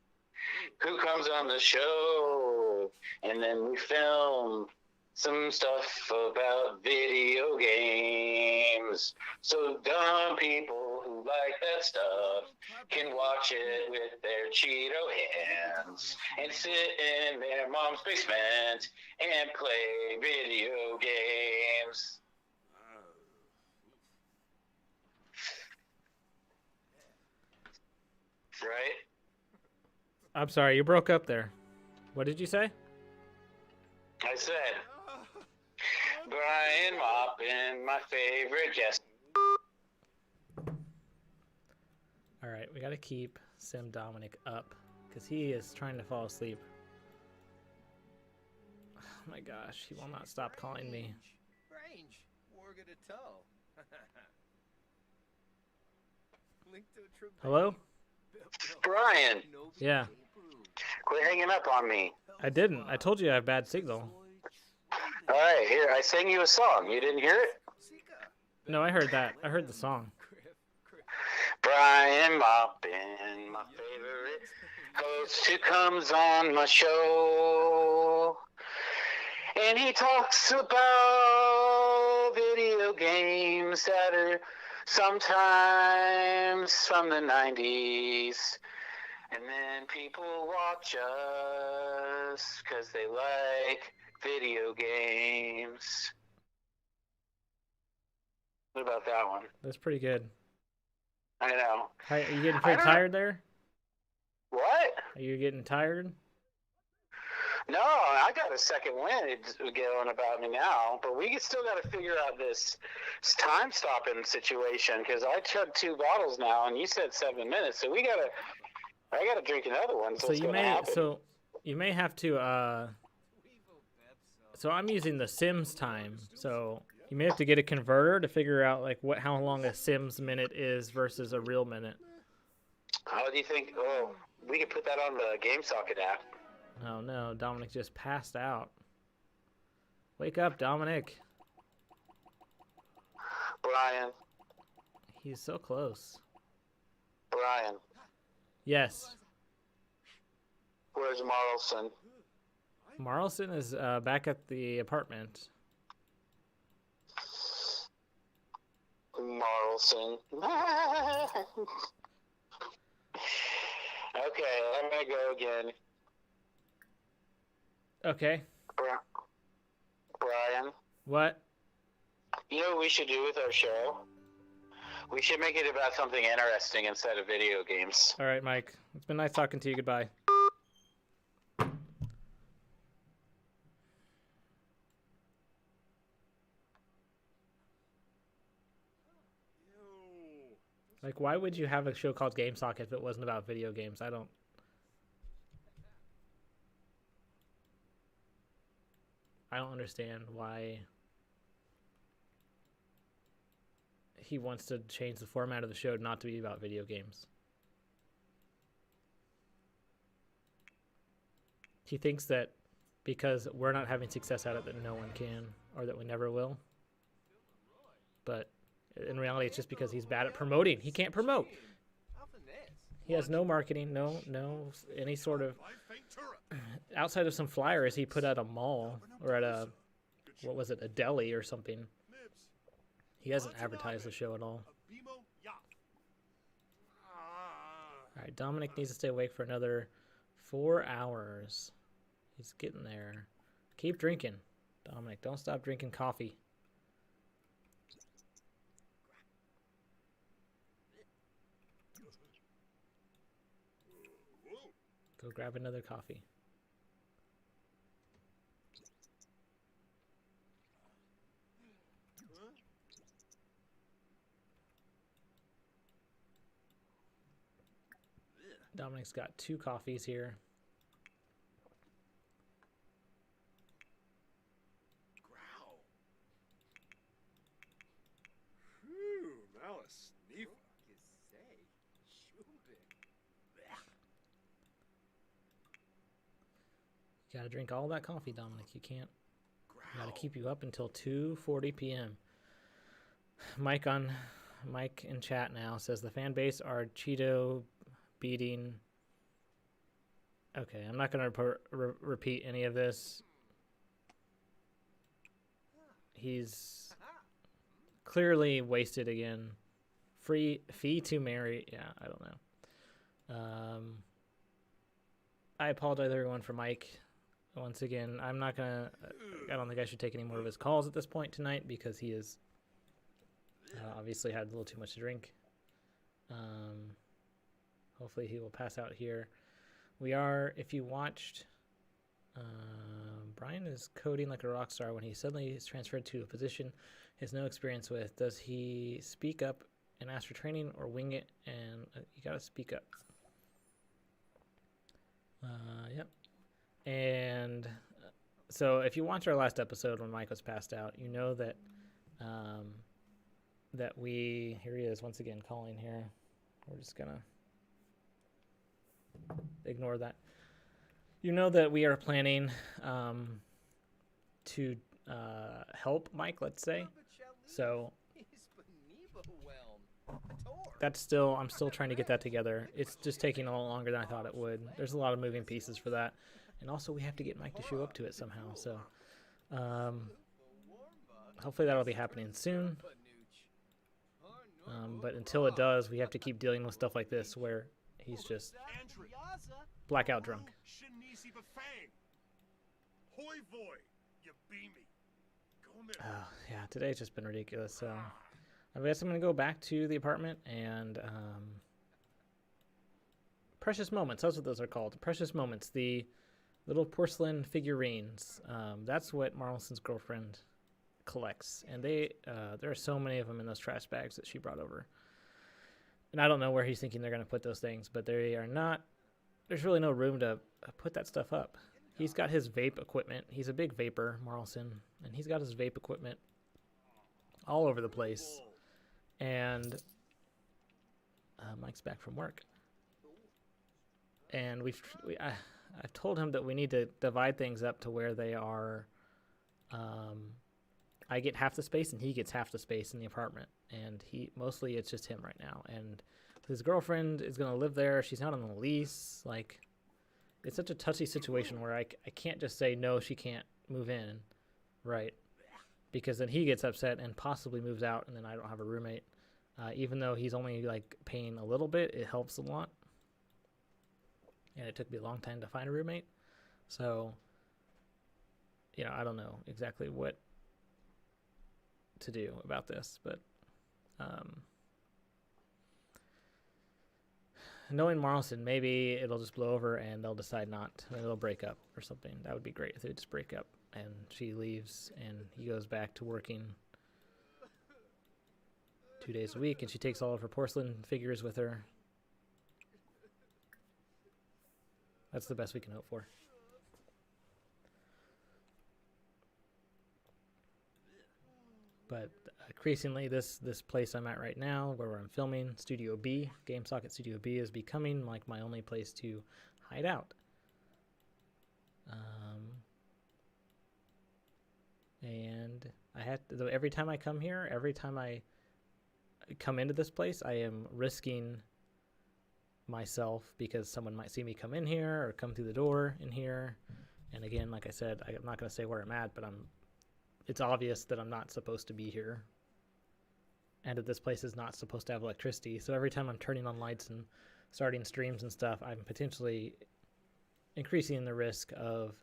who comes on the show, and then we film some stuff about video games. So dumb people who like that stuff can watch it with their Cheeto hands and sit in their mom's basement and play video games. Right? I'm sorry, you broke up there. What did you say? I said, Brian Maupin, my favorite guest. We gotta keep Sim Dominic up because he is trying to fall asleep. Oh my gosh, he will not stop calling me. Range. Warga to toe. Link to a true Hello? Brian, Yeah, quit hanging up on me. I didn't. I told you I have bad signal. All right, here, I sang you a song. You didn't hear it? No, I heard that. I heard the song. Brian Moppin, my favorite host who comes on my show. And he talks about video games that are sometimes from the 90s. And then people watch us because they like video games. What about that one? That's pretty good. I know. Are you getting I pretty don't- tired there? What? Are you getting tired? No, I got a second wind going about me now, but we still got to figure out this time stopping situation because I chugged 2 bottles now, and you said 7 minutes, so I gotta drink another one. So you may have to. So I'm using the Sims time, so you may have to get a converter to figure out like how long a Sims minute is versus a real minute. How do you think? Oh, we could put that on the GameSocket app. Oh no, Dominic just passed out. Wake up, Dominic. Brian, He's so close. Brian, Yes. where's Marlson? Marlson is back at the apartment. Marlson. Okay, I'm gonna go again. Okay. Brian, What? you know what we should do with our show? We should make it about something interesting instead of video games. All right, Mike. It's been nice talking to you. Goodbye. Like, why would you have a show called GameSocket if it wasn't about video games? I don't understand why he wants to change the format of the show not to be about video games. He thinks that because we're not having success at it that no one can, or that we never will. But in reality, it's just because he's bad at promoting. He can't promote. He has no marketing, no any sort of, outside of some flyers he put at a mall or at a, what was it, a deli or something. He hasn't advertised the show at all. All right, Dominic needs to stay awake for another 4 hours. He's getting there. Keep drinking, Dominic. Don't stop drinking coffee. Go grab another coffee. Dominic's got 2 coffees here. Growl. Phew, Malice. Neef. You gotta drink all that coffee, Dominic. You can't. Gotta keep you up until 2:40 p.m. Mike in chat now says the fan base are Cheeto beating. Okay, I'm not gonna repeat any of this. He's clearly wasted again. Fee to marry. Yeah, I don't know. I apologize everyone for Mike. Once again, I don't think I should take any more of his calls at this point tonight because he is obviously had a little too much to drink. Hopefully he will pass out here. We are, if you watched, Brian is coding like a rock star when he suddenly is transferred to a position he has no experience with. Does he speak up and ask for training or wing it, and you gotta speak up. Yep. And so if you watch our last episode when Mike was passed out, you know that here he is once again calling here. We're just gonna ignore that. You know that we are planning to help Mike, let's say. So I'm still trying to get that together. It's just taking a little longer than I thought it would. There's a lot of moving pieces for that. And also we have to get Mike to show up to it somehow. So hopefully that'll be happening soon. But until it does, we have to keep dealing with stuff like this where he's just blackout drunk. Yeah, today's just been ridiculous. So I guess I'm going to go back to the apartment and precious moments. That's what those are called. Precious moments. The little porcelain figurines. That's what Marlison's girlfriend collects, and there are so many of them in those trash bags that she brought over. And I don't know where he's thinking they're going to put those things, but they are not. There's really no room to put that stuff up. He's got his vape equipment. He's a big vapor, Marlison, and he's got his vape equipment all over the place. And Mike's back from work, and I've told him that we need to divide things up to where they are. I get half the space and he gets half the space in the apartment, and mostly it's just him right now. And his girlfriend is going to live there. She's not on the lease. Like, it's such a touchy situation where I can't just say no, she can't move in, right? Because then he gets upset and possibly moves out, and then I don't have a roommate. Even though he's only like paying a little bit, it helps a lot. And it took me a long time to find a roommate. So, I don't know exactly what to do about this, but knowing Marlison, maybe it'll just blow over and they'll decide they'll break up or something. That would be great if they just break up and she leaves and he goes back to working 2 days a week, and she takes all of her porcelain figures with her. That's the best we can hope for. But increasingly, this place I'm at right now, where I'm filming, Studio B, GameSocket Studio B, is becoming like my only place to hide out. And I had to, every time I come here, every time I come into this place, I am risking myself because someone might see me come in here or come through the door in here. And again, like I said, I'm not going to say where I'm at, but it's obvious that I'm not supposed to be here and that this place is not supposed to have electricity. So every time I'm turning on lights and starting streams and stuff, I'm potentially increasing the risk of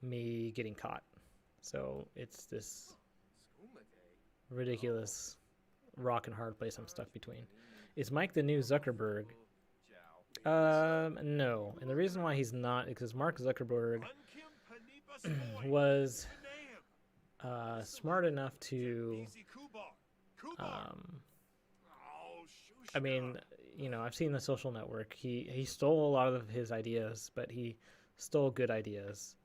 me getting caught. So it's this ridiculous rock and hard place I'm stuck between. Is Mike the new Zuckerberg? No. And the reason why he's not is because Mark Zuckerberg was smart enough to I've seen The Social Network. He stole a lot of his ideas, but he stole good ideas,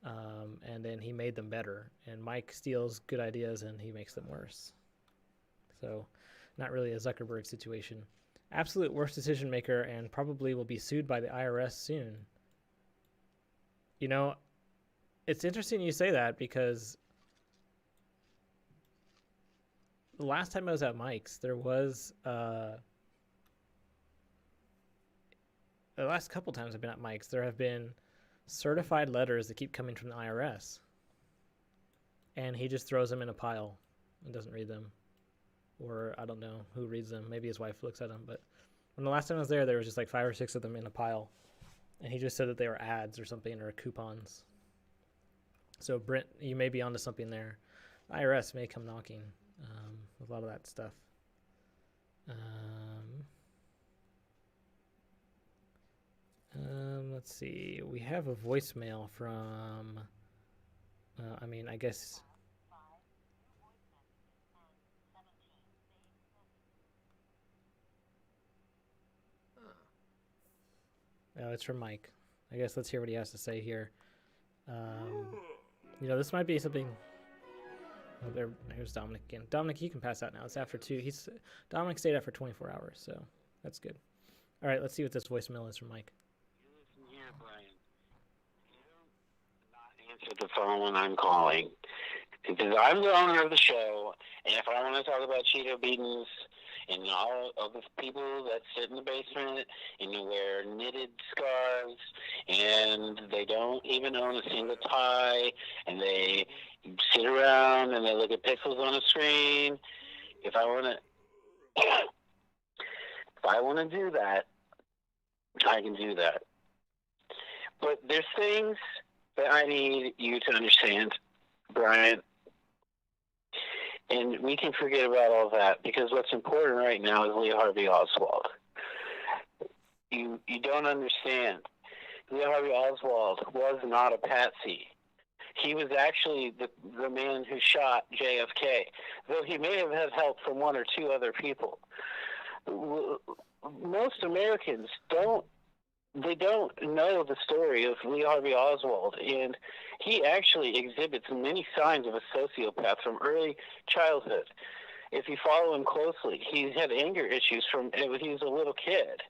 and then he made them better. And Mike steals good ideas and he makes them worse. So not really a Zuckerberg situation. Absolute worst decision maker, and probably will be sued by the IRS soon. It's interesting you say that, because the last time I was at Mike's, there was the last couple times I've been at Mike's, there have been certified letters that keep coming from the IRS, and he just throws them in a pile and doesn't read them. Or I don't know who reads them. Maybe his wife looks at them. But when the last time I was there was just like 5 or 6 of them in a pile. And he just said that they were ads or something, or coupons. So Brent, you may be onto something there. IRS may come knocking with a lot of that stuff. Let's see. We have a voicemail from, I guess... Oh, it's from Mike. I guess let's hear what he has to say here. This might be something. Oh, here's Dominic again. Dominic, you can pass out now. It's after 2. Dominic stayed out for 24 hours, so that's good. All right, let's see what this voicemail is from Mike. Listen here, Brian. You not answer the phone when I'm calling. Because I'm the owner of the show, and if I want to talk about Cheeto beatings and all of the people that sit in the basement and wear knitted scarves, and they don't even own a single tie, and they sit around and they look at pixels on a screen, if I want to do that, I can do that. But there's things that I need you to understand, Brian. And we can forget about all that because what's important right now is Lee Harvey Oswald. You don't understand. Lee Harvey Oswald was not a patsy. He was actually the man who shot JFK, though he may have had help from 1 or 2 other people. Most Americans don't know the story of Lee Harvey Oswald, and he actually exhibits many signs of a sociopath from early childhood. If you follow him closely, he's had anger issues from when he was a little kid.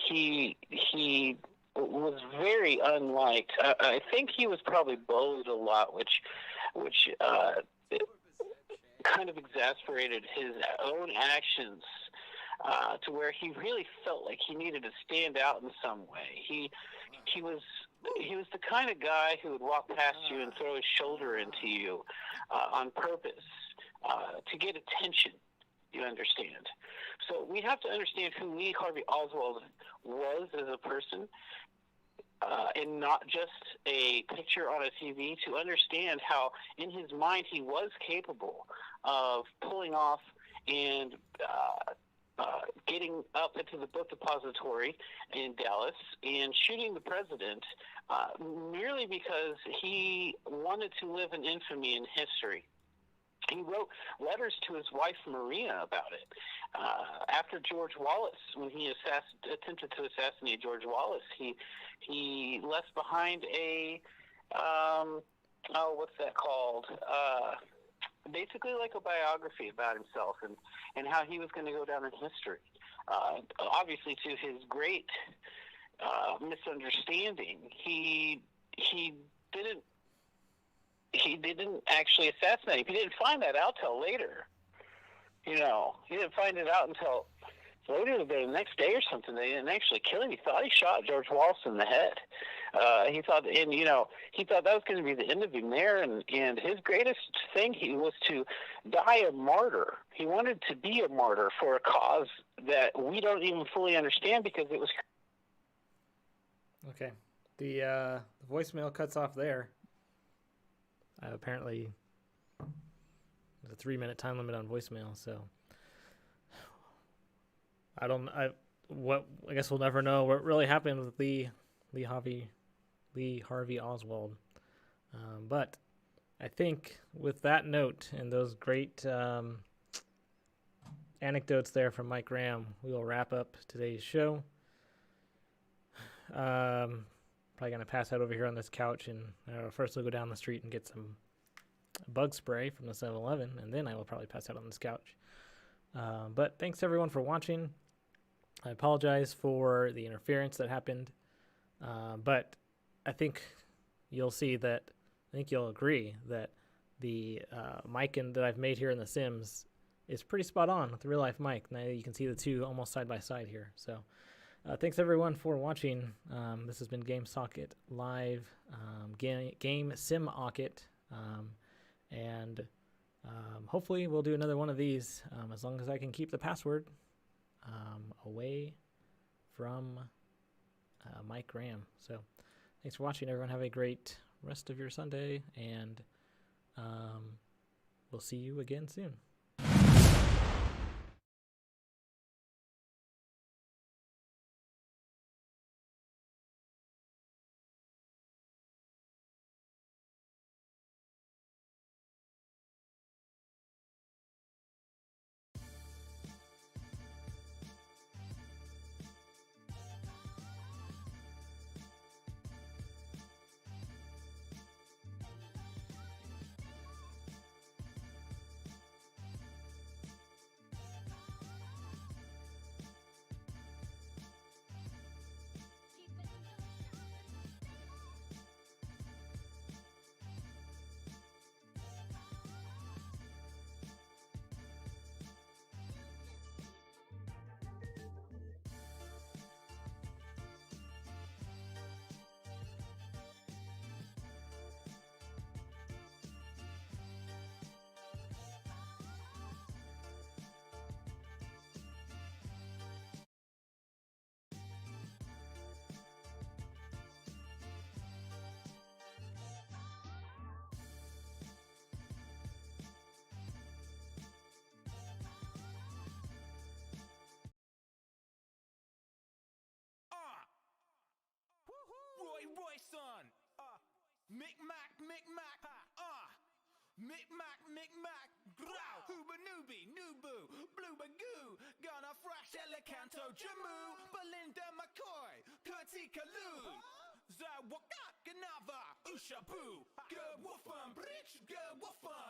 He was very unliked. I think he was probably bullied a lot, which kind of exasperated his own actions. To where he really felt like he needed to stand out in some way. He was the kind of guy who would walk past you and throw his shoulder into you on purpose to get attention. You understand? So we have to understand who Lee Harvey Oswald was as a person, and not just a picture on a TV. To understand how, in his mind, he was capable of pulling off and getting up into the book depository in Dallas and shooting the president merely because he wanted to live in infamy in history. He wrote letters to his wife Maria about it. After George Wallace, when he attempted to assassinate George Wallace, he left behind a what's that called? Basically like a biography about himself and how he was going to go down in history. Obviously, to his great misunderstanding, he didn't actually assassinate him. He didn't find that out till later. He didn't find it out until later, the next day or something. They didn't actually kill him. He thought he shot George Wallace in the head. He thought that was going to be the end of him there. And his greatest thing was to die a martyr. He wanted to be a martyr for a cause that we don't even fully understand because it was. Okay, the voicemail cuts off there. Apparently, there's a 3-minute time limit on voicemail, so I guess we'll never know what really happened with Lee Harvey Oswald. But I think with that note and those great anecdotes there from Mike Graham, we will wrap up today's show. Probably going to pass out over here on this couch, and first we'll go down the street and get some bug spray from the 7-Eleven, and then I will probably pass out on this couch. But thanks everyone for watching. I apologize for the interference that happened, but I think you'll agree that the mic that I've made here in The Sims is pretty spot on with the real life mic. Now you can see the two almost side by side here. So thanks everyone for watching. This has been Game Socket Live, Game Sim Ocket, and hopefully we'll do another one of these as long as I can keep the password away from Mike Graham. So thanks for watching, everyone. Have a great rest of your Sunday, and we'll see you again soon. Royson. Mick-mac, Mick-mac, Mick-mac, Mick-mac, growl, hooba nooby, noobu, blooba-goo, gonna fresh Elecanto, Jamu, Belinda McCoy, Kurti Kalu, Zawaka, Ganava, Ushabu, go woofum, bridge, go woofum.